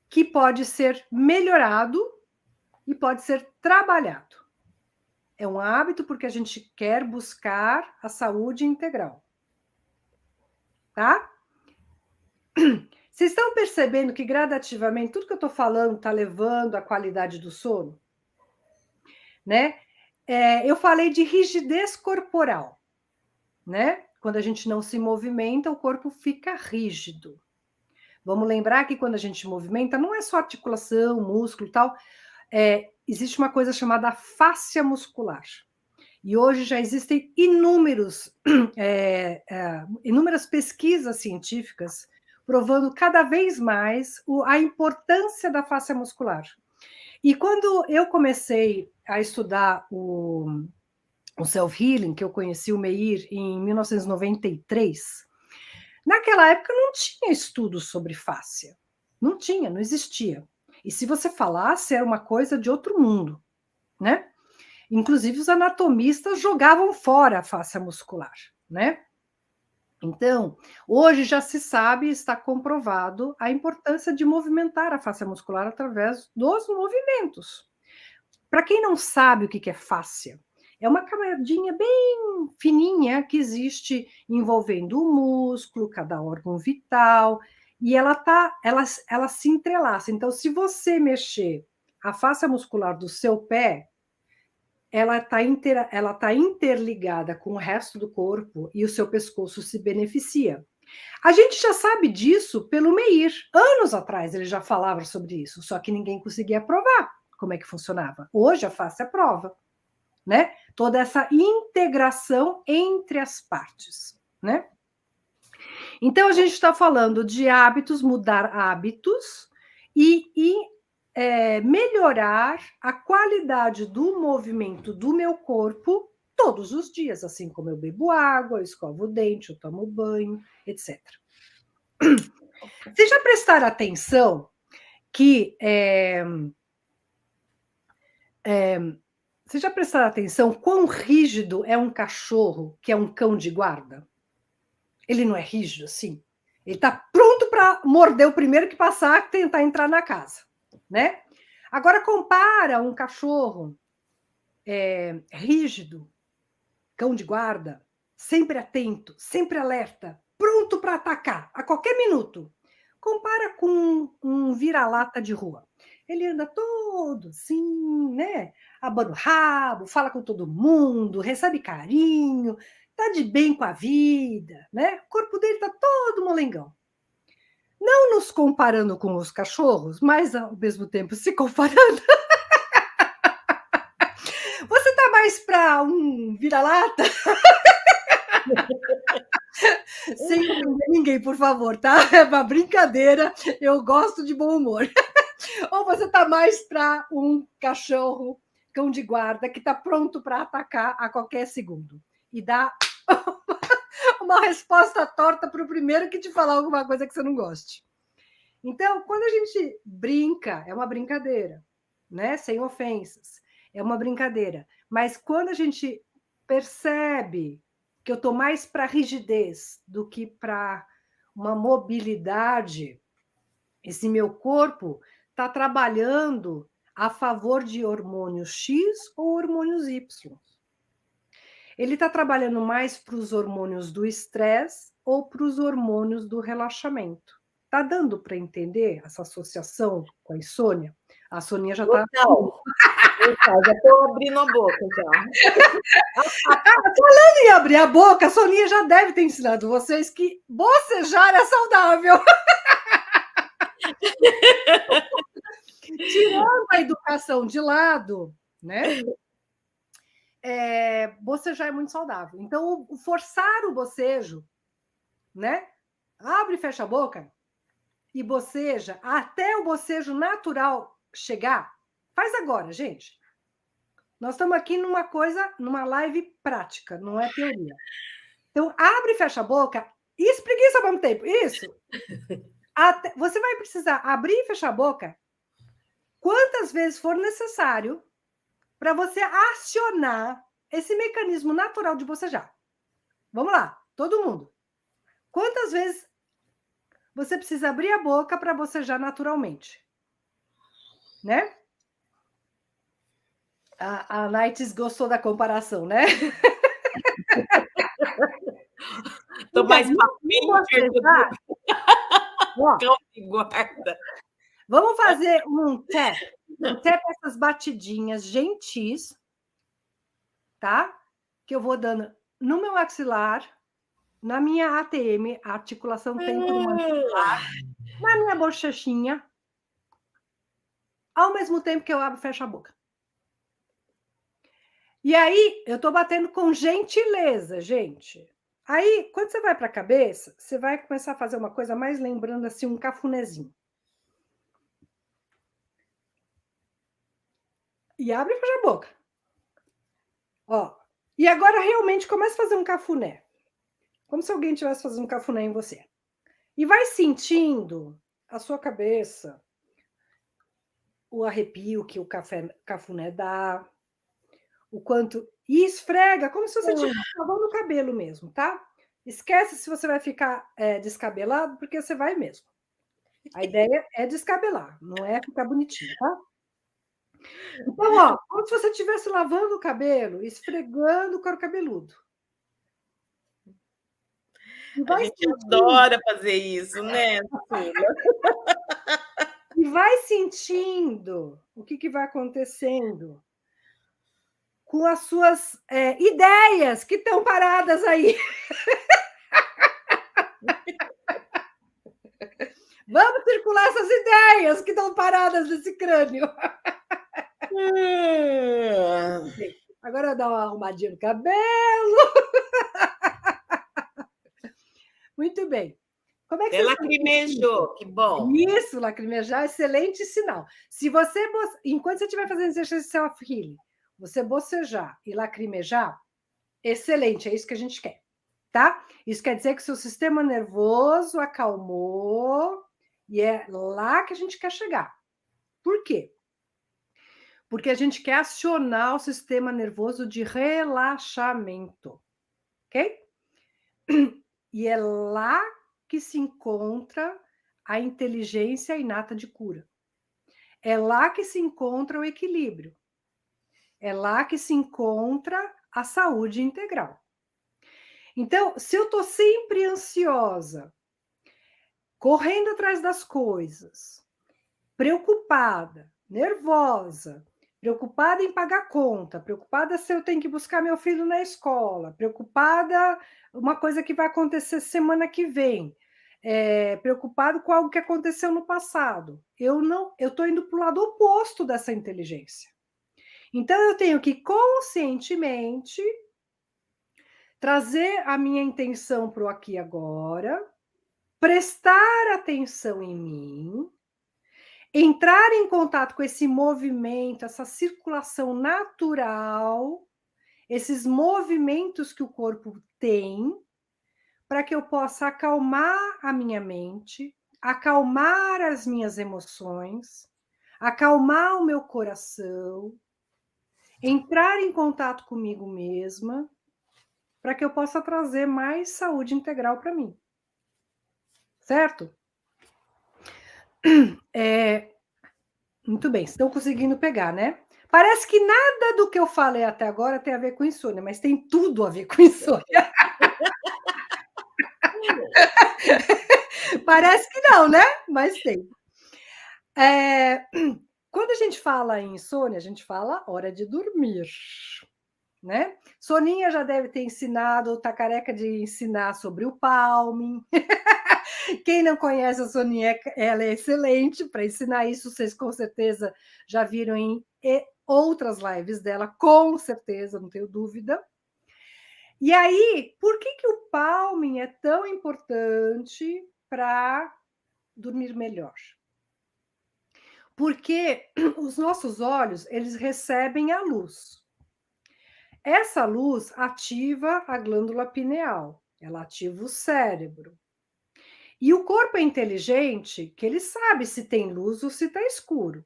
que pode ser melhorado e pode ser trabalhado. É um hábito porque a gente quer buscar a saúde integral. Tá? Vocês estão percebendo que gradativamente tudo que eu estou falando está levando à qualidade do sono? Né? Eu falei de rigidez corporal, né? Quando a gente não se movimenta, o corpo fica rígido. Vamos lembrar que quando a gente movimenta, não é só articulação, músculo e tal, existe uma coisa chamada fáscia muscular. E hoje já existem inúmeras pesquisas científicas provando cada vez mais a importância da fáscia muscular. E quando eu comecei a estudar o self-healing, que eu conheci o Meir em 1993, naquela época não tinha estudo sobre fáscia. Não tinha, não existia. E se você falasse, era uma coisa de outro mundo, né? Inclusive, os anatomistas jogavam fora a fáscia muscular, né? Então, hoje já se sabe, está comprovado a importância de movimentar a fáscia muscular através dos movimentos. Para quem não sabe o que é fáscia, é uma camadinha bem fininha que existe envolvendo o músculo, cada órgão vital, e ela se entrelaça. Então, se você mexer a fáscia muscular do seu pé, ela está interligada com o resto do corpo e o seu pescoço se beneficia. A gente já sabe disso pelo Meir. Anos atrás ele já falava sobre isso, só que ninguém conseguia provar como é que funcionava. Hoje a face é a prova, né? Toda essa integração entre as partes, né? Então a gente está falando de hábitos, mudar hábitos e melhorar a qualidade do movimento do meu corpo todos os dias, assim como eu bebo água, eu escovo o dente, eu tomo banho, etc. Vocês já prestaram atenção que vocês já prestaram atenção quão rígido é um cachorro que é um cão de guarda? Ele não é rígido assim? Ele está pronto para morder o primeiro que passar, tentar entrar na casa, né? Agora compara um cachorro rígido, cão de guarda, sempre atento, sempre alerta, pronto para atacar a qualquer minuto. Compara com um vira-lata de rua. Ele anda todo assim, né? Abana o rabo, fala com todo mundo, recebe carinho, tá de bem com a vida, né? O corpo dele tá todo molengão. Não nos comparando com os cachorros, mas ao mesmo tempo se comparando. Você tá mais para um vira-lata? Sem ofender ninguém, por favor, tá? É uma brincadeira, eu gosto de bom humor. Ou você tá mais para um cachorro, cão de guarda, que está pronto para atacar a qualquer segundo. E dá uma resposta torta para o primeiro que te falar alguma coisa que você não goste. Então, quando a gente brinca, é uma brincadeira, né? Sem ofensas. É uma brincadeira. Mas quando a gente percebe que eu estou mais para rigidez do que para uma mobilidade, esse meu corpo está trabalhando a favor de hormônios X ou hormônios Y. Ele está trabalhando mais para os hormônios do estresse ou para os hormônios do relaxamento. Está dando para entender essa associação com a insônia? A Soninha já está. Total. Total, já estou abrindo a boca já. Falando em abrir a boca, a Soninha já deve ter ensinado vocês que bocejar é saudável. Tirando a educação de lado, né? Bocejar é muito saudável. Então, forçar o bocejo, né? Abre e fecha a boca e boceja até o bocejo natural chegar. Faz agora, gente. Nós estamos aqui numa live prática, não é teoria. Então, abre e fecha a boca e espreguiça ao mesmo tempo. Isso. Você vai precisar abrir e fechar a boca quantas vezes for necessário para você acionar esse mecanismo natural de bocejar. Vamos lá, todo mundo. Quantas vezes você precisa abrir a boca para bocejar naturalmente? Né? A Nights gostou da comparação, né? Tô mais papinho que guarda. Vamos fazer um tap. Um tap, essas batidinhas gentis, tá? Que eu vou dando no meu maxilar, na minha ATM, articulação temporomandibular, na minha bochechinha, ao mesmo tempo que eu abro e fecho a boca. E aí, eu estou batendo com gentileza, gente. Aí, quando você vai para a cabeça, você vai começar a fazer uma coisa mais lembrando assim um cafunézinho. E abre e fecha a boca. Ó. E agora realmente começa a fazer um cafuné. Como se alguém estivesse fazendo um cafuné em você. E vai sentindo a sua cabeça, o arrepio que o cafuné dá, o quanto... E esfrega, como se você tivesse lavando o cabelo mesmo, tá? Esquece se você vai ficar descabelado, porque você vai mesmo. A ideia é descabelar, não é ficar bonitinho, tá? Então, ó, como se você estivesse lavando o cabelo, esfregando o couro cabeludo. A gente adora fazer isso, né, Sula? E vai sentindo o que vai acontecendo com as suas ideias que estão paradas aí. Vamos circular essas ideias que estão paradas nesse crânio. Agora dá uma arrumadinha no cabelo. Muito bem. Como é que você lacrimejou, que bom. Isso, lacrimejar, excelente sinal. Se você, enquanto você estiver fazendo exercício de self-healing, você bocejar e lacrimejar, excelente, é isso que a gente quer, tá? Isso quer dizer que o seu sistema nervoso acalmou e é lá que a gente quer chegar. Por quê? Porque a gente quer acionar o sistema nervoso de relaxamento, ok? E é lá que se encontra a inteligência inata de cura. É lá que se encontra o equilíbrio. É lá que se encontra a saúde integral. Então, se eu estou sempre ansiosa, correndo atrás das coisas, preocupada, nervosa, preocupada em pagar conta, preocupada se eu tenho que buscar meu filho na escola, preocupada uma coisa que vai acontecer semana que vem, preocupado com algo que aconteceu no passado. Eu estou indo para o lado oposto dessa inteligência. Então, eu tenho que conscientemente trazer a minha intenção para o aqui e agora, prestar atenção em mim, entrar em contato com esse movimento, essa circulação natural, esses movimentos que o corpo tem, para que eu possa acalmar a minha mente, acalmar as minhas emoções, acalmar o meu coração, entrar em contato comigo mesma, para que eu possa trazer mais saúde integral para mim. certo? Muito bem, estão conseguindo pegar, né? Parece que nada do que eu falei até agora tem a ver com insônia, mas tem tudo a ver com insônia. Parece que não, né? Mas tem. Quando a gente fala em insônia, a gente fala hora de dormir, né? Soninha já deve ter ensinado, tá careca de ensinar sobre o palming. Quem não conhece a Soninha, ela é excelente para ensinar isso, vocês com certeza já viram em outras lives dela, com certeza, não tenho dúvida. E aí, por que o palming é tão importante para dormir melhor? Porque os nossos olhos, eles recebem a luz. Essa luz ativa a glândula pineal, ela ativa o cérebro. E o corpo é inteligente, que ele sabe se tem luz ou se está escuro.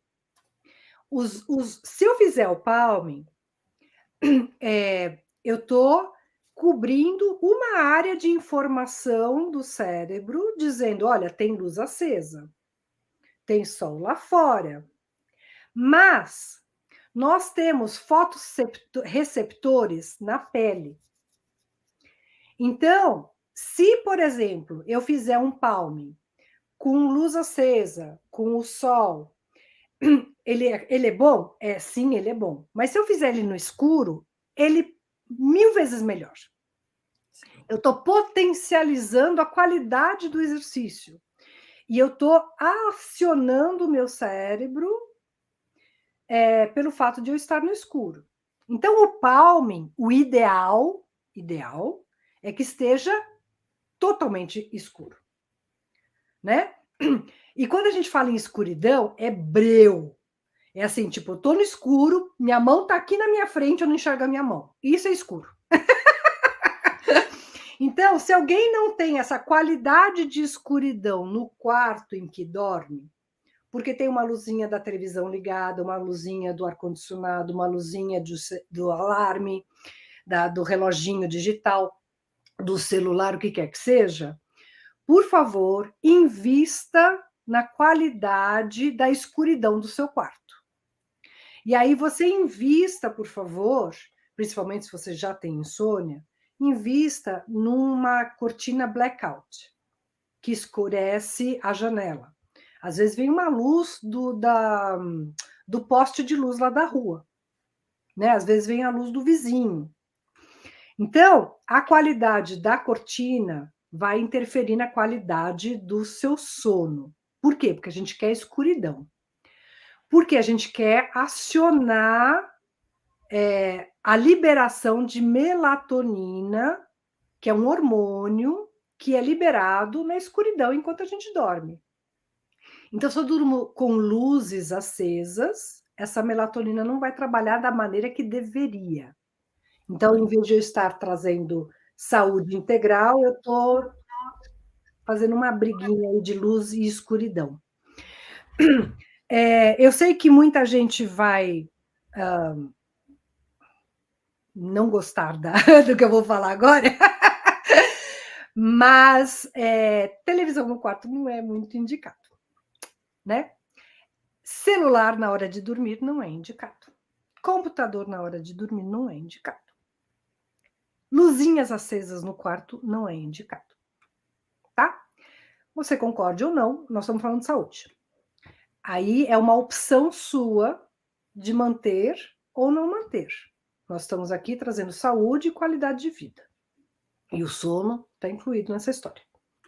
Se eu fizer o palming, eu estou cobrindo uma área de informação do cérebro, dizendo, olha, tem luz acesa, tem sol lá fora. Mas nós temos fotorreceptores na pele. Então, se, por exemplo, eu fizer um palming com luz acesa, com o sol, ele é bom? Sim, ele é bom. Mas se eu fizer ele no escuro, ele 1000 vezes melhor. Eu estou potencializando a qualidade do exercício. E eu estou acionando o meu cérebro pelo fato de eu estar no escuro. Então, o palming, o ideal é que esteja totalmente escuro, né? E quando a gente fala em escuridão, é breu. É assim, tipo, eu tô no escuro, minha mão tá aqui na minha frente, eu não enxergo a minha mão. Isso é escuro. Então, se alguém não tem essa qualidade de escuridão no quarto em que dorme, porque tem uma luzinha da televisão ligada, uma luzinha do ar-condicionado, uma luzinha do alarme, do reloginho digital, do celular, o que quer que seja, por favor, invista na qualidade da escuridão do seu quarto. E aí você invista, por favor, principalmente se você já tem insônia, invista numa cortina blackout, que escurece a janela. Às vezes vem uma luz do poste de luz lá da rua, né? Às vezes vem a luz do vizinho. Então, a qualidade da cortina vai interferir na qualidade do seu sono. Por quê? Porque a gente quer escuridão. Porque a gente quer acionar a liberação de melatonina, que é um hormônio que é liberado na escuridão enquanto a gente dorme. Então, se eu durmo com luzes acesas, essa melatonina não vai trabalhar da maneira que deveria. Então, em vez de eu estar trazendo saúde integral, eu estou fazendo uma briguinha aí de luz e escuridão. Eu sei que muita gente vai não gostar do que eu vou falar agora, mas televisão no quarto não é muito indicado, né? Celular na hora de dormir não é indicado. Computador na hora de dormir não é indicado. Luzinhas acesas no quarto não é indicado, tá? Você concorde ou não, nós estamos falando de saúde. Aí é uma opção sua de manter ou não manter. Nós estamos aqui trazendo saúde e qualidade de vida. E o sono está incluído nessa história,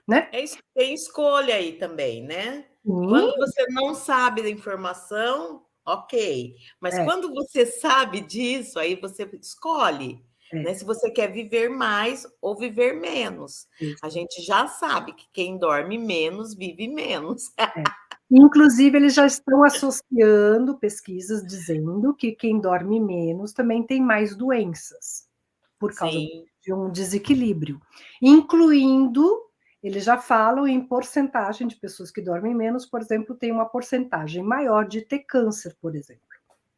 né? Tem escolha aí também, né? Sim. Quando você não sabe da informação, ok. Mas quando você sabe disso, aí você escolhe. Né? Se você quer viver mais ou viver menos. Isso. A gente já sabe que quem dorme menos vive menos. Inclusive, eles já estão associando pesquisas dizendo que quem dorme menos também tem mais doenças, por causa de um desequilíbrio. Incluindo, eles já falam em porcentagem de pessoas que dormem menos, por exemplo, tem uma porcentagem maior de ter câncer, por exemplo,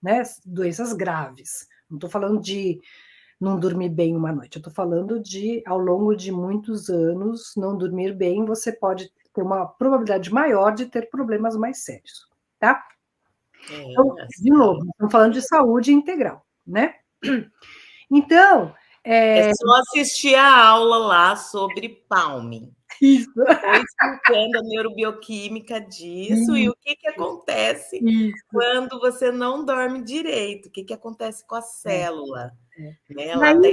né? Doenças graves. Não estou falando de não dormir bem uma noite. Eu estou falando de, ao longo de muitos anos, não dormir bem, você pode ter uma probabilidade maior de ter problemas mais sérios, tá? Então, de novo, estamos falando de saúde integral, né? Então, é só assistir a aula lá sobre Palme. isso. Estou explicando a neurobioquímica disso e o que acontece Isso. quando você não dorme direito, o que acontece com a célula, né? E Lá aí, está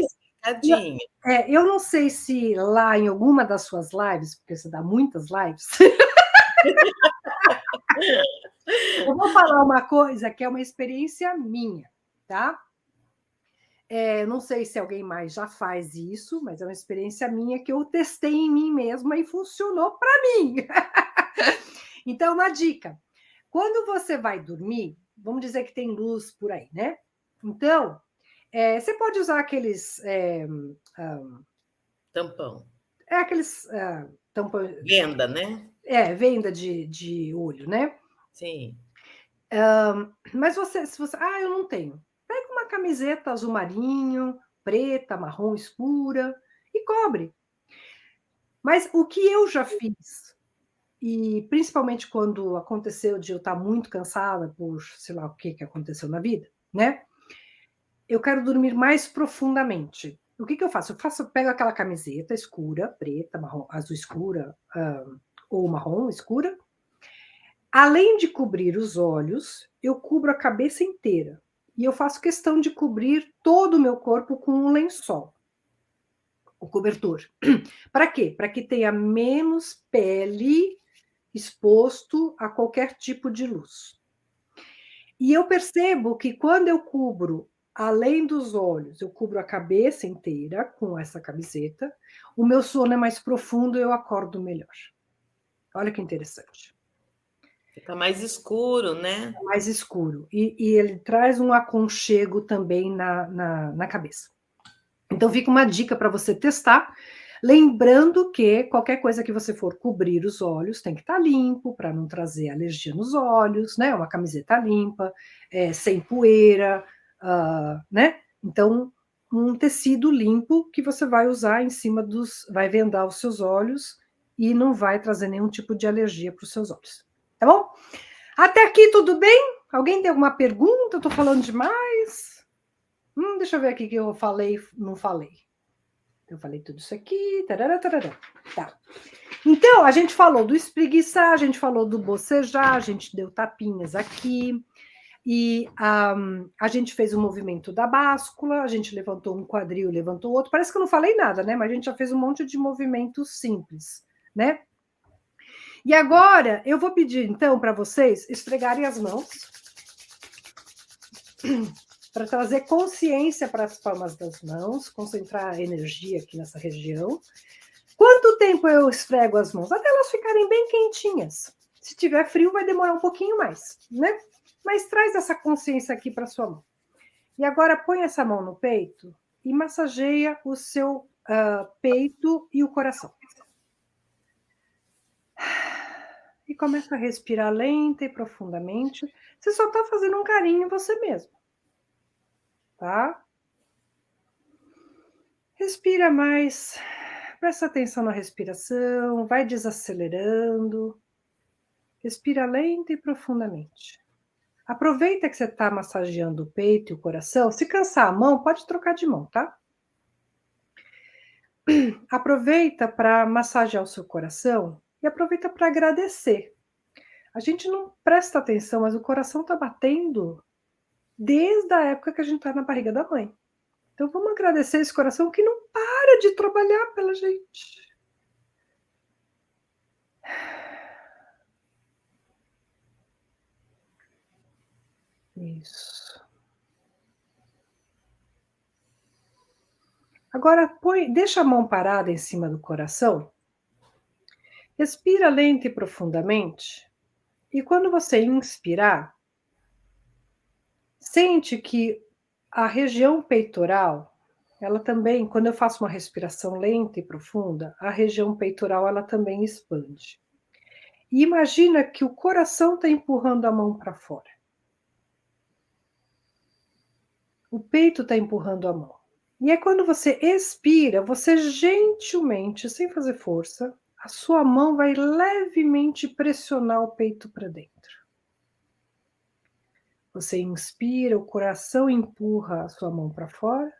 explicadinho. eu não sei se lá em alguma das suas lives, porque você dá muitas lives, eu vou falar uma coisa que é uma experiência minha, tá? Não sei se alguém mais já faz isso, mas é uma experiência minha que eu testei em mim mesma e funcionou para mim. Então, uma dica: quando você vai dormir, vamos dizer que tem luz por aí, né? Então, você pode usar aqueles. Tampão. Aqueles tampões. Venda, né? Venda de olho, né? Sim. Mas se você. Eu não tenho. Pega uma camiseta azul marinho, preta, marrom escura e cobre. Mas o que eu já fiz, e principalmente quando aconteceu de eu estar muito cansada por sei lá o que aconteceu na vida, né? Eu quero dormir mais profundamente. O que eu faço? Eu pego aquela camiseta escura, preta, marrom, azul escura, ou marrom escura. Além de cobrir os olhos, eu cubro a cabeça inteira. E eu faço questão de cobrir todo o meu corpo com um lençol, o cobertor. Para quê? Para que tenha menos pele exposto a qualquer tipo de luz. E eu percebo que quando eu cubro, além dos olhos, eu cubro a cabeça inteira com essa camiseta, o meu sono é mais profundo e eu acordo melhor. Olha que interessante. Fica mais escuro, né? É mais escuro. E ele traz um aconchego também na cabeça. Então, fica uma dica para você testar. Lembrando que qualquer coisa que você for cobrir os olhos tem que estar limpo para não trazer alergia nos olhos, né? Uma camiseta limpa, sem poeira, né? Então, um tecido limpo que você vai usar em cima vai vendar os seus olhos e não vai trazer nenhum tipo de alergia para os seus olhos. Tá bom? Até aqui tudo bem? Alguém tem alguma pergunta? Eu estou falando demais? Deixa eu ver aqui que eu falei, não falei. Eu falei tudo isso aqui. Tarará, tarará. Tá. Então, a gente falou do espreguiçar, a gente falou do bocejar, a gente deu tapinhas aqui. E a gente fez o movimento da báscula, a gente levantou um quadril, levantou outro. Parece que eu não falei nada, né? Mas a gente já fez um monte de movimentos simples, né? E agora eu vou pedir, então, para vocês esfregarem as mãos para trazer consciência para as palmas das mãos, concentrar a energia aqui nessa região. Quanto tempo eu esfrego as mãos? Até elas ficarem bem quentinhas. Se tiver frio, vai demorar um pouquinho mais, né? Mas traz essa consciência aqui para sua mão. E agora põe essa mão no peito e massageia o seu peito e o coração. E começa a respirar lenta e profundamente. Você só está fazendo um carinho em você mesmo. Tá? Respira mais. Presta atenção na respiração. Vai desacelerando. Respira lenta e profundamente. Aproveita que você está massageando o peito e o coração. Se cansar a mão, pode trocar de mão, tá? Aproveita para massagear o seu coração e aproveita para agradecer. A gente não presta atenção, mas o coração está batendo desde a época que a gente está na barriga da mãe. Então vamos agradecer esse coração que não para de trabalhar pela gente. Isso. Agora deixa a mão parada em cima do coração. Respira lenta e profundamente. E quando você inspirar, sente que a região peitoral, ela também, quando eu faço uma respiração lenta e profunda, a região peitoral ela também expande. E imagina que o coração está empurrando a mão para fora. O peito está empurrando a mão. E é quando você expira, você gentilmente, sem fazer força, a sua mão vai levemente pressionar o peito para dentro. Você inspira, o coração empurra a sua mão para fora.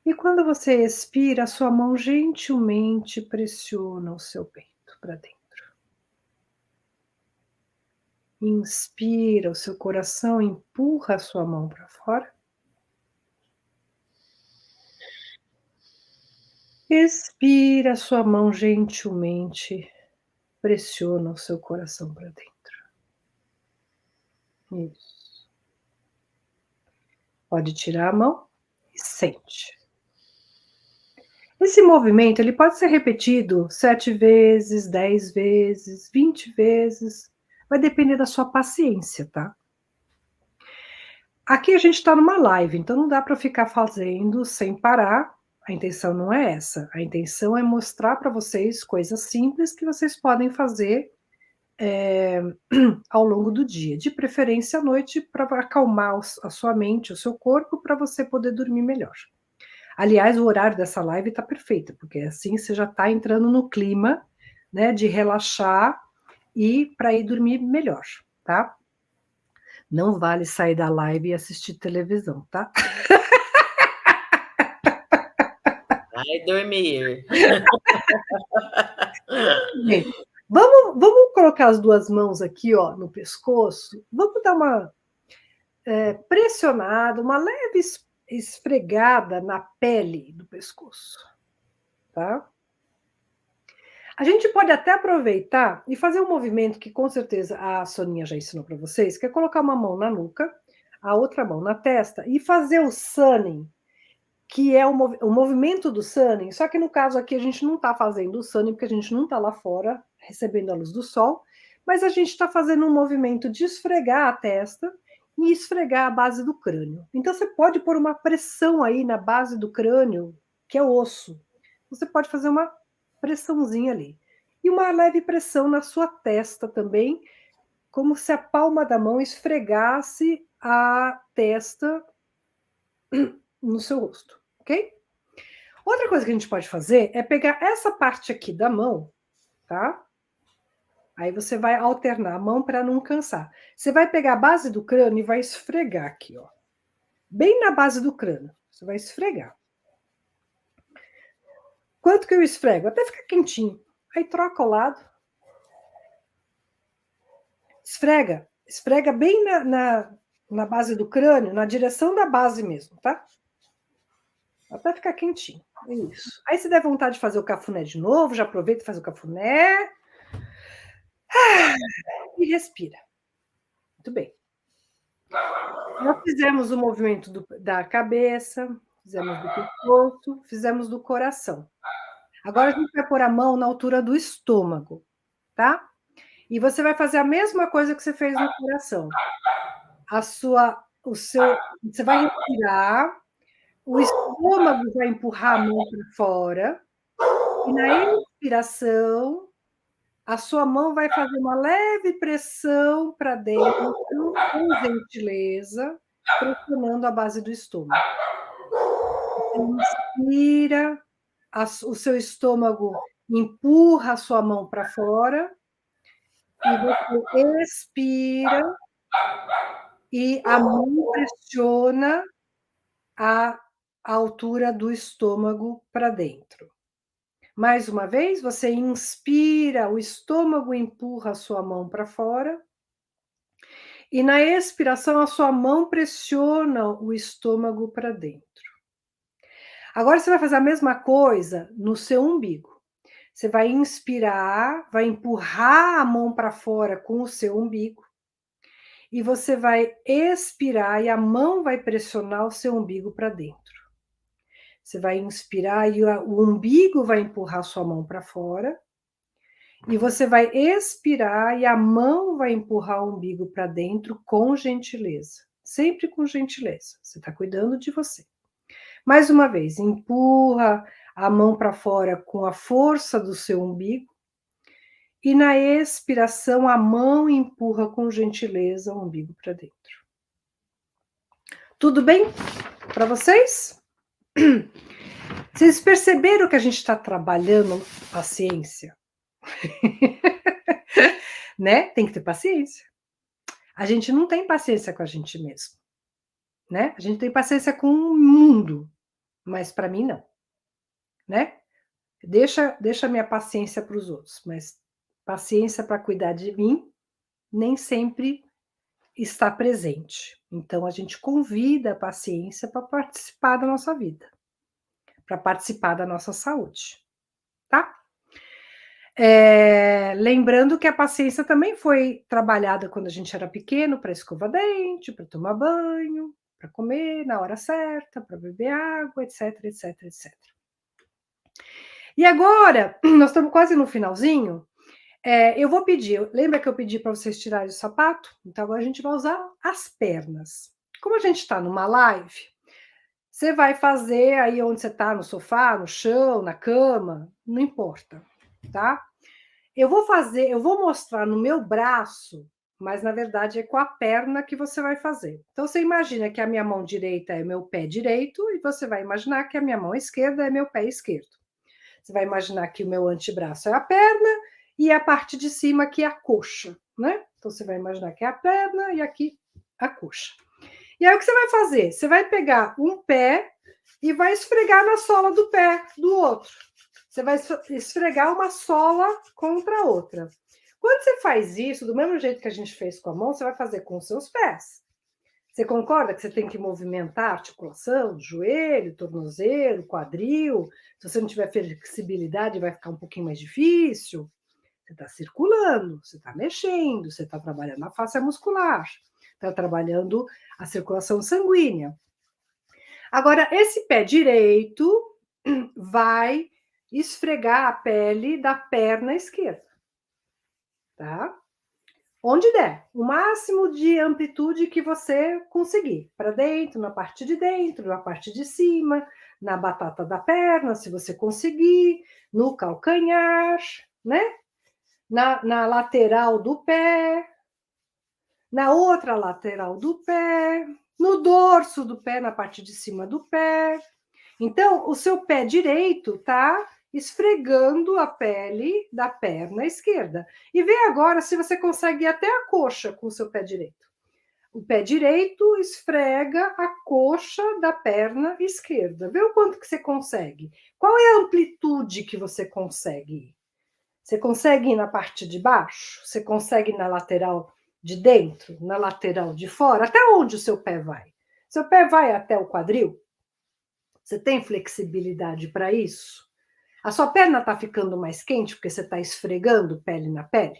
E quando você expira, a sua mão gentilmente pressiona o seu peito para dentro. Inspira, o seu coração empurra a sua mão para fora. Expira, a sua mão gentilmente pressiona o seu coração para dentro. Isso. Pode tirar a mão e sente. Esse movimento ele pode ser repetido 7 vezes, 10 vezes, 20 vezes, vai depender da sua paciência, tá? Aqui a gente está numa live, então não dá para ficar fazendo sem parar, a intenção não é essa, a intenção é mostrar para vocês coisas simples que vocês podem fazer ao longo do dia, de preferência à noite, para acalmar a sua mente, o seu corpo, para você poder dormir melhor. Aliás, o horário dessa live está perfeito, porque assim você já está entrando no clima, né, de relaxar e para ir dormir melhor, tá? Não vale sair da live e assistir televisão, tá? Vai dormir. Bem, vamos colocar as duas mãos aqui, ó, no pescoço. Vamos dar uma pressionada, uma leve esfregada na pele do pescoço, tá? A gente pode até aproveitar e fazer um movimento que com certeza a Soninha já ensinou para vocês, que é colocar uma mão na nuca, a outra mão na testa e fazer o sunning, que é o movimento do sunning, só que no caso aqui a gente não está fazendo o sunning, porque a gente não está lá fora recebendo a luz do sol, mas a gente está fazendo um movimento de esfregar a testa e esfregar a base do crânio. Então você pode pôr uma pressão aí na base do crânio, que é osso. Você pode fazer uma pressãozinha ali. E uma leve pressão na sua testa também, como se a palma da mão esfregasse a testa no seu rosto, ok? Outra coisa que a gente pode fazer é pegar essa parte aqui da mão, tá? Aí você vai alternar a mão para não cansar. Você vai pegar a base do crânio e vai esfregar aqui, ó. Bem na base do crânio. Você vai esfregar. Quanto que eu esfrego? Até ficar quentinho. Aí troca ao lado. Esfrega. Esfrega bem na base do crânio, na direção da base mesmo, tá? Até ficar quentinho. Isso. Aí se der vontade de fazer o cafuné de novo, já aproveita e faz o cafuné. E respira. Muito bem. Nós fizemos o movimento da cabeça, fizemos do pescoço, fizemos do coração. Agora a gente vai pôr a mão na altura do estômago, tá? E você vai fazer a mesma coisa que você fez no coração. Você vai respirar, o estômago vai empurrar a mão para fora, e na expiração, a sua mão vai fazer uma leve pressão para dentro, com gentileza, pressionando a base do estômago. Você inspira, o seu estômago empurra a sua mão para fora, e você expira, e a mão pressiona a altura do estômago para dentro. Mais uma vez, você inspira, o estômago empurra a sua mão para fora, e na expiração a sua mão pressiona o estômago para dentro. Agora você vai fazer a mesma coisa no seu umbigo. Você vai inspirar, vai empurrar a mão para fora com o seu umbigo, e você vai expirar e a mão vai pressionar o seu umbigo para dentro. Você vai inspirar e o umbigo vai empurrar a sua mão para fora, e você vai expirar e a mão vai empurrar o umbigo para dentro com gentileza. Sempre com gentileza. Você está cuidando de você. Mais uma vez, empurra a mão para fora com a força do seu umbigo. E na expiração, a mão empurra com gentileza o umbigo para dentro. Tudo bem para vocês? Vocês perceberam que a gente está trabalhando paciência? Né? Tem que ter paciência. A gente não tem paciência com a gente mesmo, né? A gente tem paciência com o mundo, mas para mim não, né? Deixa a minha paciência para os outros, mas paciência para cuidar de mim nem sempre está presente. Então a gente convida a paciência para participar da nossa vida, para participar da nossa saúde, tá? Lembrando que a paciência também foi trabalhada quando a gente era pequeno para escovar dente, para tomar banho, para comer na hora certa, para beber água, etc, etc, etc. E agora, nós estamos quase no finalzinho, eu vou pedir, lembra que eu pedi para vocês tirarem o sapato? Então agora a gente vai usar as pernas. Como a gente está numa live, você vai fazer aí onde você está, no sofá, no chão, na cama, não importa, tá? Eu vou mostrar no meu braço, mas na verdade é com a perna que você vai fazer. Então você imagina que a minha mão direita é meu pé direito e você vai imaginar que a minha mão esquerda é meu pé esquerdo. Você vai imaginar que o meu antebraço é a perna e a parte de cima aqui é a coxa, né? Então você vai imaginar que é a perna e aqui a coxa. E aí o que você vai fazer? Você vai pegar um pé e vai esfregar na sola do pé do outro. Você vai esfregar uma sola contra a outra. Quando você faz isso, do mesmo jeito que a gente fez com a mão, você vai fazer com os seus pés. Você concorda que você tem que movimentar a articulação, joelho, tornozelo, quadril? Se você não tiver flexibilidade, vai ficar um pouquinho mais difícil. Você está circulando, você está mexendo, você está trabalhando a face muscular, está trabalhando a circulação sanguínea. Agora, esse pé direito vai esfregar a pele da perna esquerda, tá? Onde der, o máximo de amplitude que você conseguir, para dentro, na parte de dentro, na parte de cima, na batata da perna, se você conseguir, no calcanhar, né? Na lateral do pé, na outra lateral do pé, no dorso do pé, na parte de cima do pé. Então, o seu pé direito tá esfregando a pele da perna esquerda. E vê agora se você consegue ir até a coxa com o seu pé direito. O pé direito esfrega a coxa da perna esquerda. Vê o quanto que você consegue. Qual é a amplitude que você consegue? Você consegue ir na parte de baixo? Você consegue ir na lateral de dentro? Na lateral de fora? Até onde o seu pé vai? Seu pé vai até o quadril? Você tem flexibilidade para isso? A sua perna está ficando mais quente porque você está esfregando pele na pele?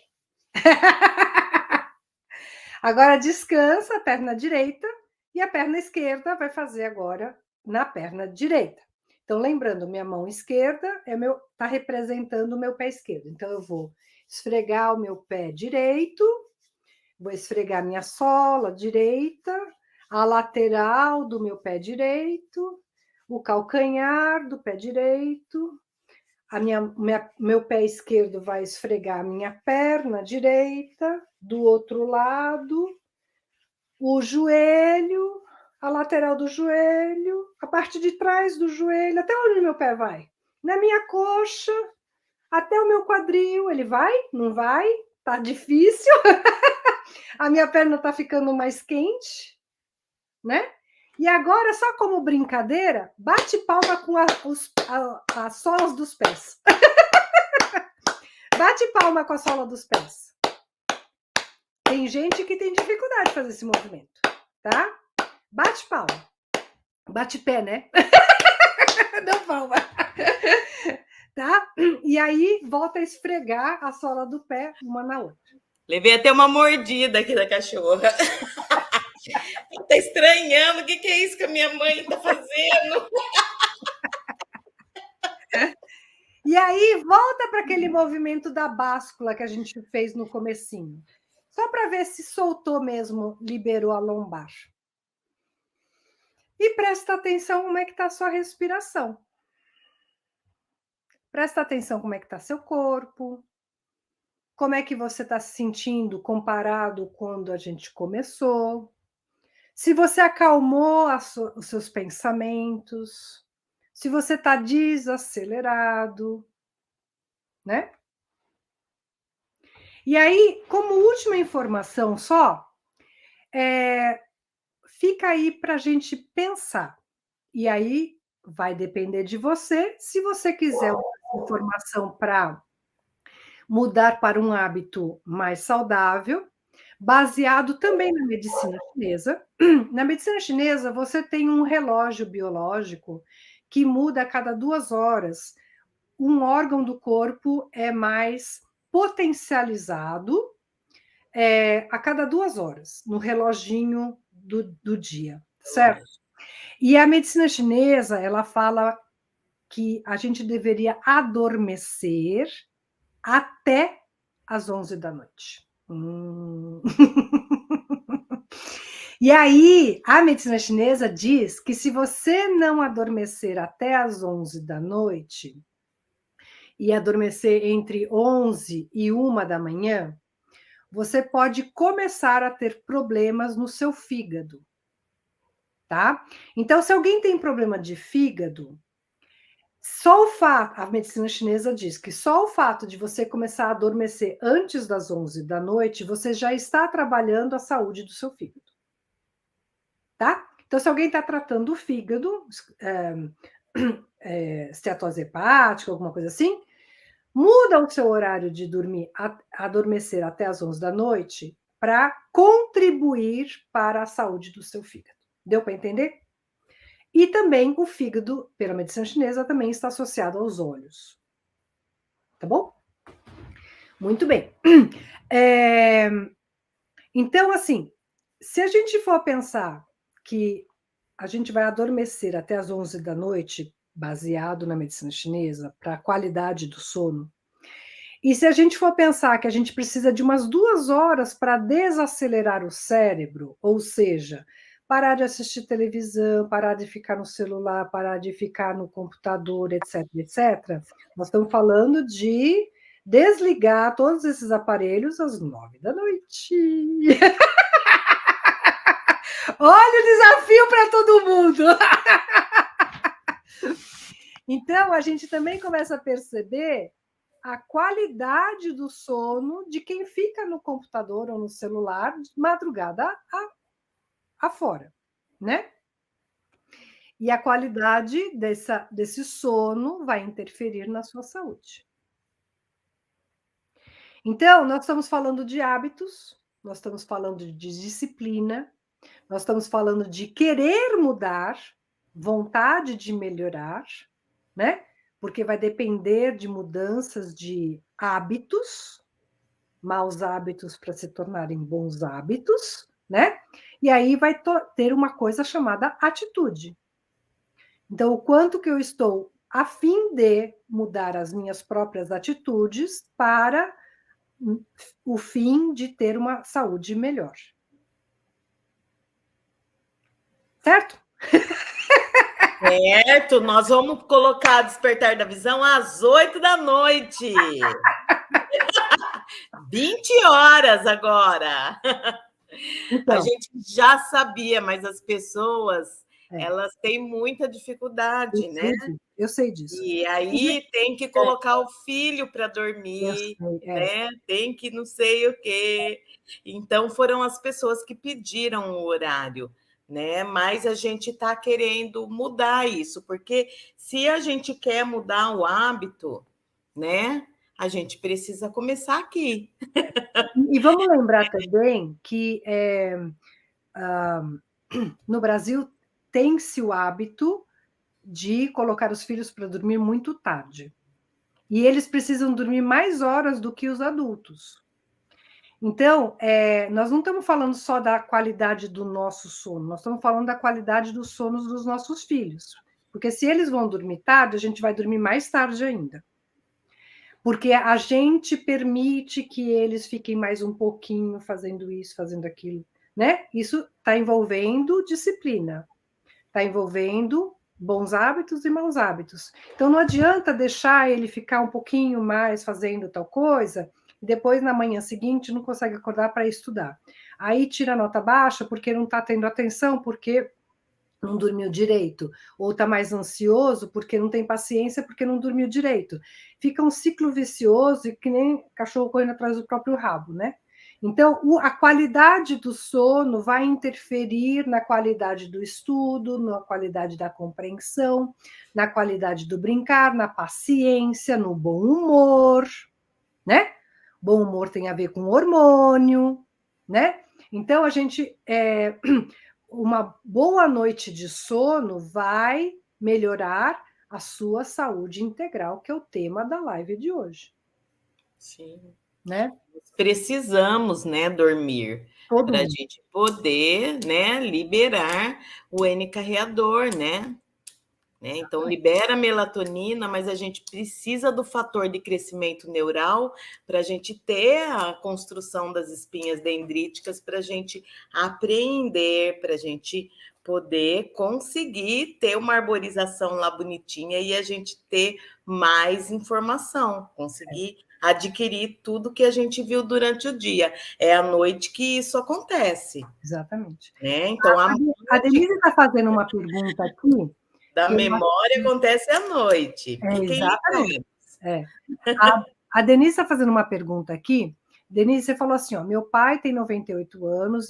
Agora descansa a perna direita e a perna esquerda vai fazer agora na perna direita. Então, lembrando, minha mão esquerda está representando o meu pé esquerdo. Então, eu vou esfregar o meu pé direito, vou esfregar minha sola direita, a lateral do meu pé direito, o calcanhar do pé direito, meu pé esquerdo vai esfregar a minha perna direita, do outro lado, o joelho, a lateral do joelho, a parte de trás do joelho, até onde meu pé vai? Na minha coxa, até o meu quadril, ele vai? Não vai? Tá difícil? A minha perna tá ficando mais quente, né? E agora, só como brincadeira, bate palma com as solas dos pés. Bate palma com a sola dos pés. Tem gente que tem dificuldade de fazer esse movimento, tá? Bate palma. Bate pé, né? Não palma. Tá? E aí, volta a esfregar a sola do pé uma na outra. Levei até uma mordida aqui da cachorra. Tá estranhando, o que é isso que a minha mãe tá fazendo? E aí, volta para aquele movimento da báscula que a gente fez no comecinho. Só para ver se soltou mesmo, liberou a lombar. E presta atenção como é que está a sua respiração. Presta atenção como é que está seu corpo. Como é que você está se sentindo comparado quando a gente começou. se você acalmou os seus pensamentos, se você está desacelerado, né? E aí, como última informação só, fica aí para a gente pensar. E aí vai depender de você. Se você quiser uma informação para mudar para um hábito mais saudável, baseado também na medicina chinesa. Na medicina chinesa, você tem um relógio biológico que muda a cada 2 horas. Um órgão do corpo é mais potencializado a cada 2 horas, no reloginho do dia, certo? Lógico. E a medicina chinesa, ela fala que a gente deveria adormecer até às 11 da noite. E aí, a medicina chinesa diz que se você não adormecer até às 11 da noite, e adormecer entre 11 e 1 da manhã, você pode começar a ter problemas no seu fígado, tá? Então, se alguém tem problema de fígado, só o fato, a medicina chinesa diz que só o fato de você começar a adormecer antes das 11 da noite, você já está trabalhando a saúde do seu fígado, tá? Então, se alguém está tratando o fígado, esteatose hepática, alguma coisa assim, muda o seu horário de dormir, adormecer até as 11 da noite, para contribuir para a saúde do seu fígado. Deu para entender? E também o fígado, pela medicina chinesa, também está associado aos olhos. Tá bom? Muito bem. Então, assim, se a gente for pensar que a gente vai adormecer até as 11 da noite, baseado na medicina chinesa, para a qualidade do sono, e se a gente for pensar que a gente precisa de umas 2 horas para desacelerar o cérebro, ou seja, parar de assistir televisão, parar de ficar no celular, parar de ficar no computador, etc, etc, nós estamos falando de desligar todos esses aparelhos às 9 da noite. Olha o desafio para todo mundo! Então, a gente também começa a perceber a qualidade do sono de quem fica no computador ou no celular de madrugada afora, né? E a qualidade desse sono vai interferir na sua saúde. Então, nós estamos falando de hábitos, nós estamos falando de disciplina, nós estamos falando de querer mudar, vontade de melhorar, né? Porque vai depender de mudanças de hábitos, maus hábitos para se tornarem bons hábitos, né? E aí vai ter uma coisa chamada atitude. Então, o quanto que eu estou a fim de mudar as minhas próprias atitudes para o fim de ter uma saúde melhor. Certo? Certo, nós vamos colocar Despertar da Visão às 8 da noite. 20 horas agora. Então, a gente já sabia, mas as pessoas, elas têm muita dificuldade, né? Eu sei disso. E aí tem que colocar o filho para Eu dormir, sei, né? Tem que não sei o quê. Então foram as pessoas que pediram o horário, né? Mas a gente está querendo mudar isso, porque se a gente quer mudar o hábito, né? A gente precisa começar aqui. E vamos lembrar também que no Brasil tem-se o hábito de colocar os filhos para dormir muito tarde. E eles precisam dormir mais horas do que os adultos. Então, nós não estamos falando só da qualidade do nosso sono, nós estamos falando da qualidade dos sonos dos nossos filhos. Porque se eles vão dormir tarde, a gente vai dormir mais tarde ainda. Porque a gente permite que eles fiquem mais um pouquinho fazendo isso, fazendo aquilo, né? Isso está envolvendo disciplina, está envolvendo bons hábitos e maus hábitos. Então, não adianta deixar ele ficar um pouquinho mais fazendo tal coisa e depois, na manhã seguinte, não consegue acordar para estudar. Aí tira a nota baixa porque não está tendo atenção, porque não dormiu direito, ou está mais ansioso porque não tem paciência, porque não dormiu direito. Fica um ciclo vicioso e que nem cachorro correndo atrás do próprio rabo, né? Então, a qualidade do sono vai interferir na qualidade do estudo, na qualidade da compreensão, na qualidade do brincar, na paciência, no bom humor, né? Bom humor tem a ver com hormônio, né? Então, uma boa noite de sono vai melhorar a sua saúde integral, que é o tema da live de hoje. Sim. Né? Precisamos, né, dormir Todo para a mundo. gente poder, né, liberar o N-carreador, né? Então, libera a melatonina, mas a gente precisa do fator de crescimento neural para a gente ter a construção das espinhas dendríticas, para a gente aprender, para a gente poder conseguir ter uma arborização lá bonitinha e a gente ter mais informação, conseguir adquirir tudo que a gente viu durante o dia. É à noite que isso acontece. Exatamente. Né? Então, a Denise está fazendo uma pergunta aqui. Da memória acontece à noite. Fiquem Exatamente. ligados. A Denise está fazendo uma pergunta aqui. Denise, você falou assim, ó, meu pai tem 98 anos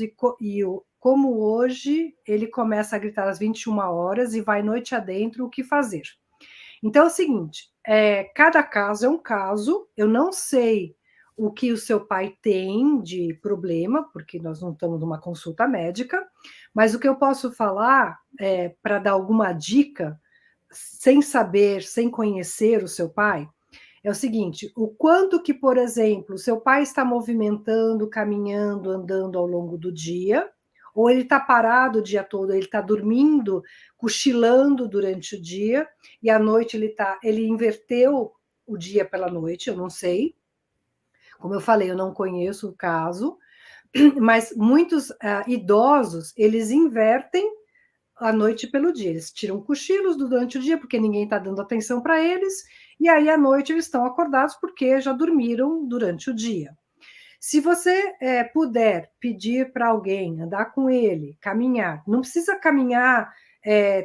como hoje ele começa a gritar às 21 horas e vai noite adentro, o que fazer? Então é o seguinte, cada caso é um caso, eu não sei o que o seu pai tem de problema, porque nós não estamos numa consulta médica, mas o que eu posso falar, para dar alguma dica, sem saber, sem conhecer o seu pai, é o seguinte, o quanto que, por exemplo, seu pai está movimentando, caminhando, andando ao longo do dia, ou ele está parado o dia todo, ele está dormindo, cochilando durante o dia, e à noite ele inverteu o dia pela noite, eu não sei. Como eu falei, eu não conheço o caso, mas muitos idosos, eles invertem a noite pelo dia. Eles tiram cochilos durante o dia, porque ninguém está dando atenção para eles, e aí à noite eles estão acordados porque já dormiram durante o dia. Se você puder pedir para alguém andar com ele, caminhar, não precisa caminhar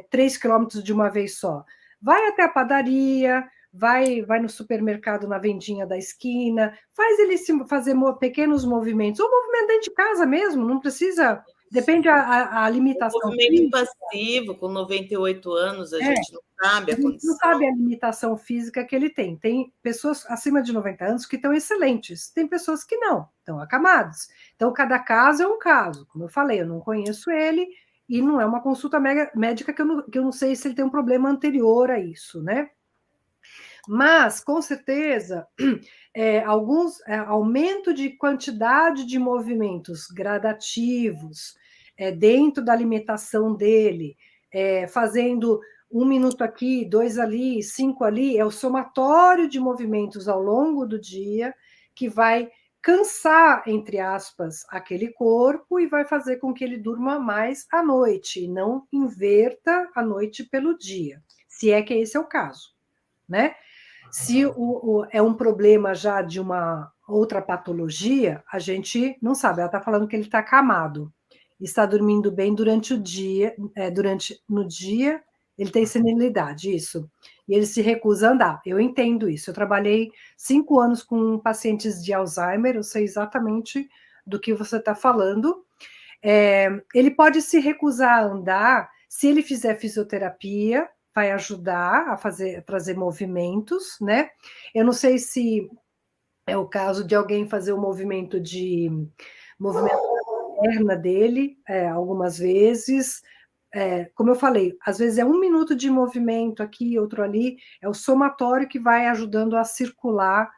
3 quilômetros de uma vez só. Vai até a padaria, vai no supermercado na vendinha da esquina, faz ele fazer pequenos movimentos, ou movimento dentro de casa mesmo, não precisa. Depende a limitação. Movimento passivo, com 98 anos, a gente não sabe a condição. Não sabe a limitação física que ele tem. Tem pessoas acima de 90 anos que estão excelentes, tem pessoas que não, estão acamadas. Então, cada caso é um caso. Como eu falei, eu não conheço ele e não é uma consulta médica que eu não sei se ele tem um problema anterior a isso, né? Mas, com certeza, aumento de quantidade de movimentos gradativos dentro da alimentação dele, fazendo 1 minuto aqui, 2 ali, 5 ali, é o somatório de movimentos ao longo do dia que vai cansar, entre aspas, aquele corpo e vai fazer com que ele durma mais à noite, e não inverta a noite pelo dia, se é que esse é o caso, né? Se é um problema já de uma outra patologia, a gente não sabe. Ela está falando que ele está acamado, está dormindo bem durante o dia, no dia ele tem senilidade, isso. E ele se recusa a andar. Eu entendo isso. Eu trabalhei 5 anos com pacientes de Alzheimer, eu sei exatamente do que você está falando. Ele pode se recusar a andar se ele fizer fisioterapia, vai ajudar a trazer movimentos, né? Eu não sei se é o caso de alguém fazer o movimento da perna dele, algumas vezes. Como eu falei, às vezes é 1 minuto de movimento aqui, outro ali, é o somatório que vai ajudando a circular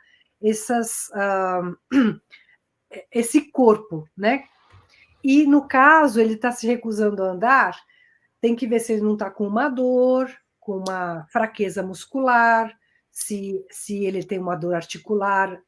esse corpo, né? E no caso, ele está se recusando a andar, tem que ver se ele não está com uma dor, com uma fraqueza muscular, se ele tem uma dor articular,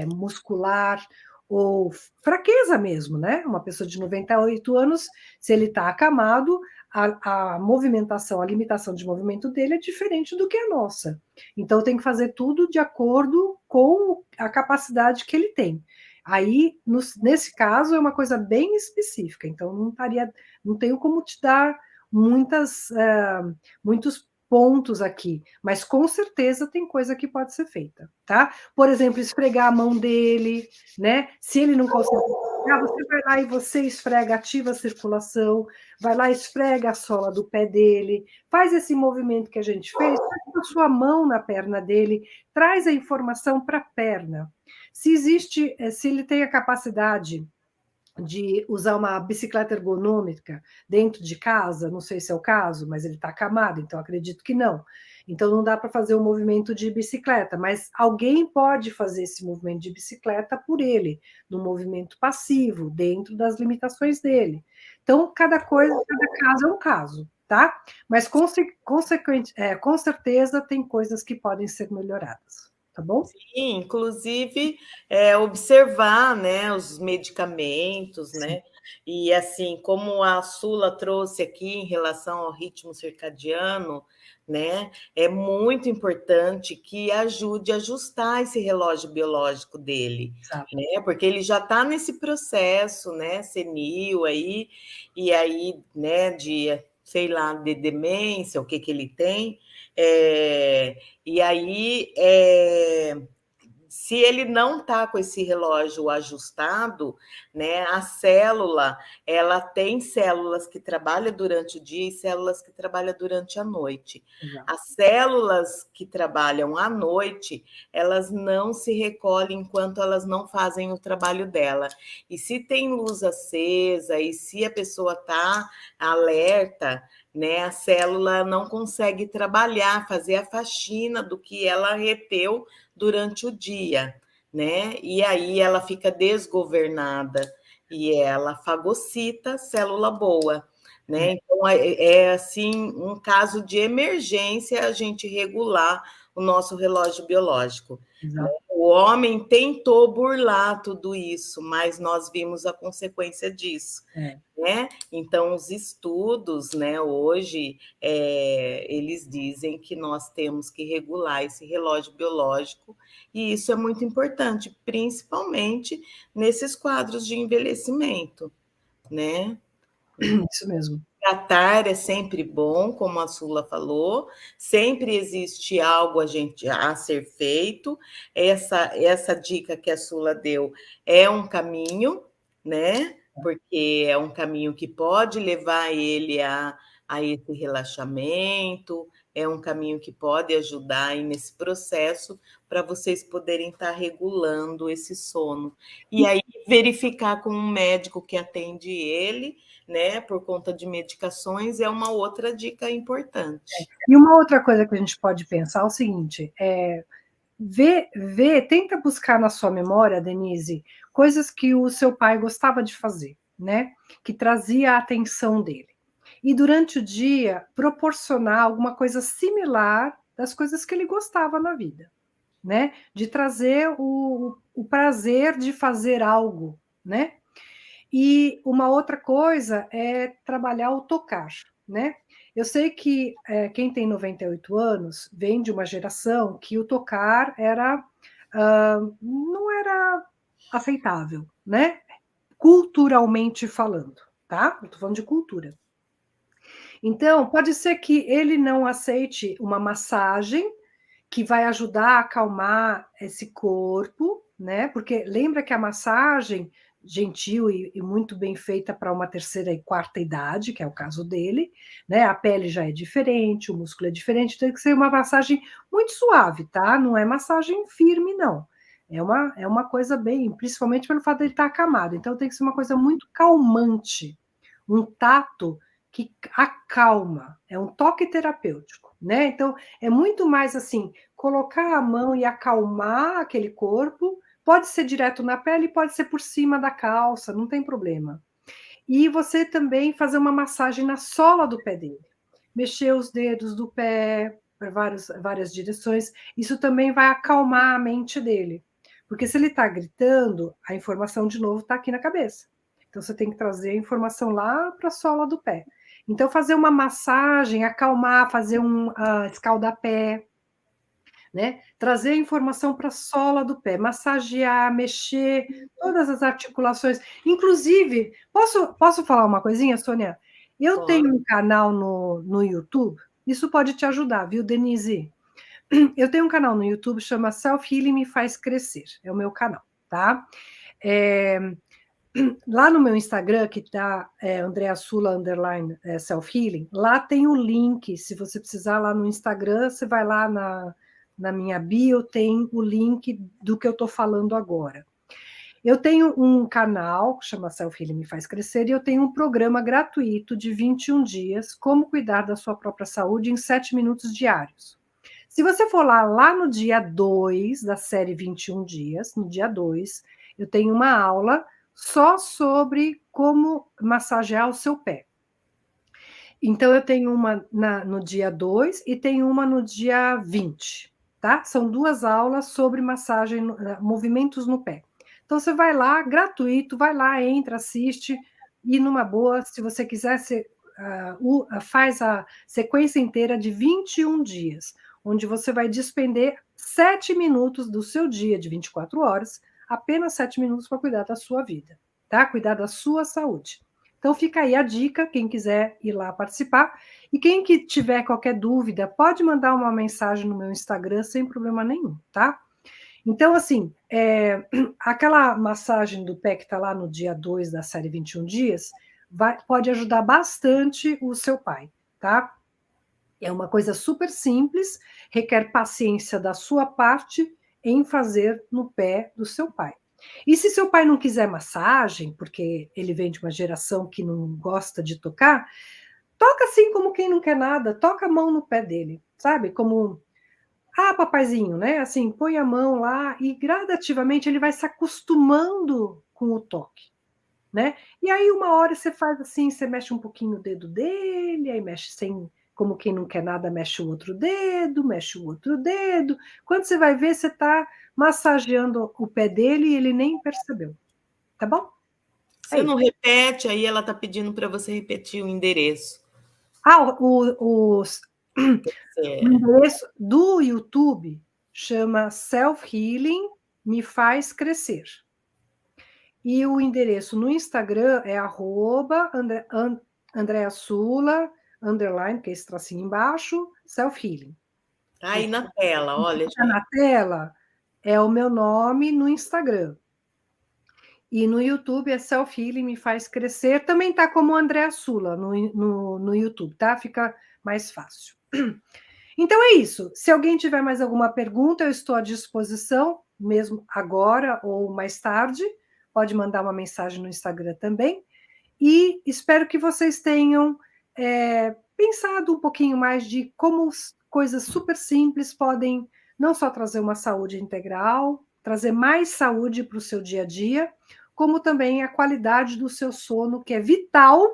muscular, ou fraqueza mesmo, né? Uma pessoa de 98 anos, se ele está acamado, a movimentação, a limitação de movimento dele é diferente do que a nossa. Então, tem que fazer tudo de acordo com a capacidade que ele tem. Aí, nesse caso, é uma coisa bem específica, então não tenho como te dar muitos pontos aqui, mas com certeza tem coisa que pode ser feita, tá? Por exemplo, esfregar a mão dele, né? Se ele não consegue esfregar, você vai lá e você esfrega, ativa a circulação, vai lá e esfrega a sola do pé dele, faz esse movimento que a gente fez, faz a sua mão na perna dele, traz a informação para a perna. Se ele tem a capacidade de usar uma bicicleta ergonômica dentro de casa, não sei se é o caso, mas ele está acamado, então acredito que não. Então não dá para fazer o movimento de bicicleta, mas alguém pode fazer esse movimento de bicicleta por ele, no movimento passivo, dentro das limitações dele. Então, cada caso é um caso, tá? Mas com certeza tem coisas que podem ser melhoradas, tá bom? Sim, inclusive observar, né, os medicamentos, Sim, né? E assim, como a Sula trouxe aqui em relação ao ritmo circadiano, né? É muito importante que ajude a ajustar esse relógio biológico dele, exato. né? Porque ele já está nesse processo, né, senil aí, e aí, né, de, sei lá, de demência, o que que ele tem. E aí, se ele não está com esse relógio ajustado, né, a célula, ela tem células que trabalham durante o dia e células que trabalham durante a noite. Exato. As células que trabalham à noite, elas não se recolhem enquanto elas não fazem o trabalho dela. E se tem luz acesa e se a pessoa está alerta, né, a célula não consegue trabalhar, fazer a faxina do que ela reteu durante o dia, né? E aí ela fica desgovernada e ela fagocita célula boa, né? Então é assim um caso de emergência a gente regular o nosso relógio biológico. Né? Exato. O homem tentou burlar tudo isso, mas nós vimos a consequência disso. É. Né? Então, os estudos, né, hoje, eles dizem que nós temos que regular esse relógio biológico, e isso é muito importante, principalmente nesses quadros de envelhecimento, né? Isso mesmo. Tratar é sempre bom, como a Sula falou, sempre existe algo a ser feito. Essa dica que a Sula deu é um caminho, né? Porque é um caminho que pode levar ele a esse relaxamento, é um caminho que pode ajudar aí nesse processo para vocês poderem estar regulando esse sono. E aí verificar com um médico que atende ele, né, por conta de medicações, é uma outra dica importante. E uma outra coisa que a gente pode pensar é o seguinte: tenta buscar na sua memória, Denise, coisas que o seu pai gostava de fazer, né? Que trazia a atenção dele. E durante o dia, proporcionar alguma coisa similar das coisas que ele gostava na vida, né? De trazer o prazer de fazer algo, né? E uma outra coisa é trabalhar o tocar, né? Eu sei que quem tem 98 anos vem de uma geração que o tocar não era aceitável, né? Culturalmente falando, tá? Eu tô falando de cultura. Então, pode ser que ele não aceite uma massagem que vai ajudar a acalmar esse corpo, né? Porque lembra que a massagem gentil e muito bem feita para uma terceira e quarta idade, que é o caso dele, né? A pele já é diferente, o músculo é diferente, tem que ser uma massagem muito suave, tá? Não é massagem firme, não. É uma coisa bem, principalmente pelo fato de ele estar acamado. Então tem que ser uma coisa muito calmante, um tato que acalma, é um toque terapêutico, né? Então é muito mais assim, colocar a mão e acalmar aquele corpo, pode ser direto na pele, pode ser por cima da calça, não tem problema. E você também fazer uma massagem na sola do pé dele, mexer os dedos do pé para várias direções, isso também vai acalmar a mente dele. Porque se ele está gritando, a informação de novo está aqui na cabeça. Então você tem que trazer a informação lá para a sola do pé. Então fazer uma massagem, acalmar, fazer um escaldapé, né? Trazer a informação para a sola do pé, massagear, mexer, todas as articulações. Inclusive, posso falar uma coisinha, Sônia? Eu tenho um canal no YouTube, isso pode te ajudar, viu, Denise? Eu tenho um canal no YouTube, chama Self Healing Me Faz Crescer, é o meu canal, tá? Lá no meu Instagram, que tá Andrea Sula _ Self Healing, lá tem o link. Se você precisar lá no Instagram, você vai lá na minha bio, tem o link do que eu estou falando agora. Eu tenho um canal que chama Self Healing Me Faz Crescer e eu tenho um programa gratuito de 21 dias, como cuidar da sua própria saúde em 7 minutos diários. Se você for lá no dia 2 da série 21 dias, no dia 2, eu tenho uma aula só sobre como massagear o seu pé. Então, eu tenho uma no dia 2 e tenho uma no dia 20, tá? São 2 aulas sobre massagem, movimentos no pé. Então, você vai lá, gratuito, vai lá, entra, assiste, e numa boa, se você quiser, você faz a sequência inteira de 21 dias, onde você vai despender 7 minutos do seu dia de 24 horas, apenas 7 minutos para cuidar da sua vida, tá? Cuidar da sua saúde. Então fica aí a dica, quem quiser ir lá participar. E quem que tiver qualquer dúvida, pode mandar uma mensagem no meu Instagram sem problema nenhum, tá? Então, assim, aquela massagem do pé que está lá no dia 2 da série 21 dias, pode ajudar bastante o seu pai, tá? É uma coisa super simples, requer paciência da sua parte em fazer no pé do seu pai. E se seu pai não quiser massagem, porque ele vem de uma geração que não gosta de tocar, toca assim como quem não quer nada, toca a mão no pé dele, sabe? Como, papaizinho, né? Assim, põe a mão lá e gradativamente ele vai se acostumando com o toque, né? E aí uma hora você faz assim, você mexe um pouquinho o dedo dele, aí mexe sem, como quem não quer nada, mexe o outro dedo, mexe o outro dedo. Quando você vai ver, você está massageando o pé dele e ele nem percebeu. Tá bom? Você não repete, aí ela está pedindo para você repetir o endereço. O endereço do YouTube chama Self Healing Me Faz Crescer. E o endereço no Instagram é @AndreaSula, _, que é esse tracinho embaixo, Self Healing. Tá aí na tela, olha, gente. Na tela é o meu nome no Instagram. E no YouTube é Self Healing Me Faz Crescer. Também tá como Andrea Sula no YouTube, tá? Fica mais fácil. Então é isso. Se alguém tiver mais alguma pergunta, eu estou à disposição, mesmo agora ou mais tarde. Pode mandar uma mensagem no Instagram também. E espero que vocês tenham pensado um pouquinho mais de como coisas super simples podem não só trazer uma saúde integral, trazer mais saúde para o seu dia a dia, como também a qualidade do seu sono, que é vital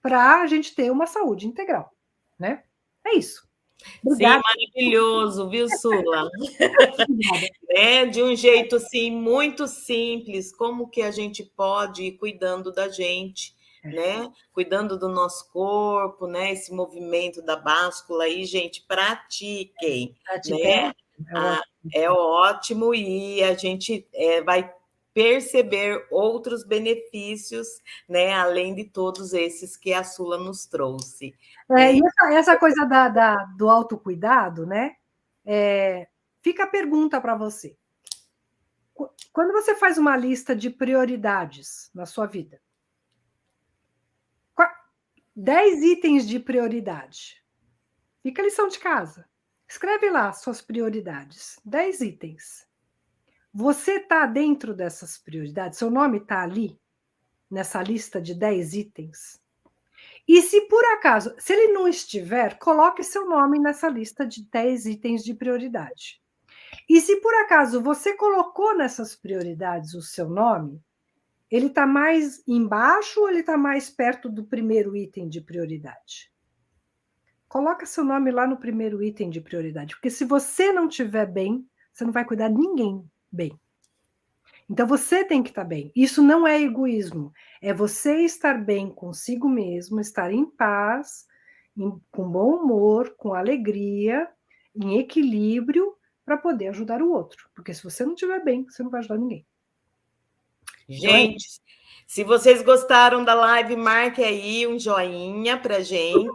para a gente ter uma saúde integral, né? É isso. Obrigada. Sim, maravilhoso, viu, Sula? De um jeito, assim, muito simples, como que a gente pode ir cuidando da gente, né? Cuidando do nosso corpo, né? Esse movimento da báscula aí, gente, pratiquem, né? É ótimo e a gente vai perceber outros benefícios, né? Além de todos esses que a Sula nos trouxe. E essa coisa do autocuidado, né? Fica a pergunta para você. Quando você faz uma lista de prioridades na sua vida, 10 itens de prioridade. Fica a lição de casa. Escreve lá suas prioridades. 10 itens. Você está dentro dessas prioridades? Seu nome está ali, nessa lista de 10 itens? E se por acaso, se ele não estiver, coloque seu nome nessa lista de 10 itens de prioridade. E se por acaso você colocou nessas prioridades o seu nome, ele está mais embaixo ou ele está mais perto do primeiro item de prioridade? Coloca seu nome lá no primeiro item de prioridade, porque se você não estiver bem, você não vai cuidar de ninguém bem. Então você tem que estar bem. Isso não é egoísmo, é você estar bem consigo mesmo, estar em paz, com bom humor, com alegria, em equilíbrio, para poder ajudar o outro, porque se você não estiver bem, você não vai ajudar ninguém. Então é Gente, se vocês gostaram da live, marque aí um joinha pra gente.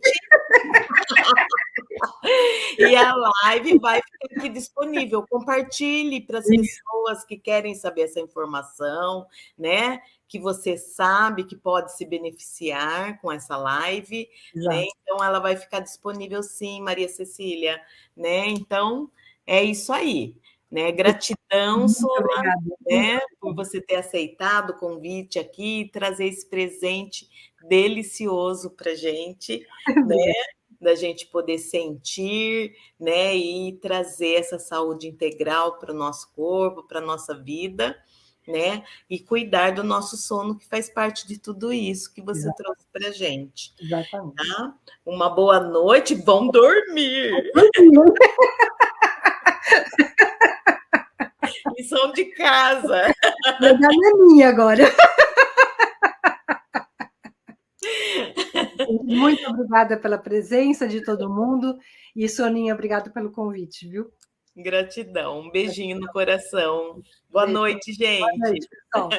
E a live vai ficar aqui disponível. Compartilhe para as pessoas que querem saber essa informação, né? Que você sabe que pode se beneficiar com essa live, né? Exato. Então ela vai ficar disponível sim, Maria Cecília, né? Então é isso aí, né? Gratidão, Muito Sola, obrigada, muito né? Por você ter aceitado o convite aqui, trazer esse presente delicioso para gente, né? obrigada. Da gente poder sentir, né, e trazer essa saúde integral para o nosso corpo, para a nossa vida, né, e cuidar do nosso sono, que faz parte de tudo isso que você trouxe para a gente. Exatamente. Tá? Uma boa noite, vão dormir! Lição de casa. Medalha é minha agora. Muito obrigada pela presença de todo mundo. E, Soninha, obrigada pelo convite, viu? Gratidão. Um beijinho no coração. Boa Beijo. noite, Boa gente. noite, pessoal.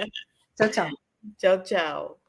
Tchau, tchau. Tchau, tchau.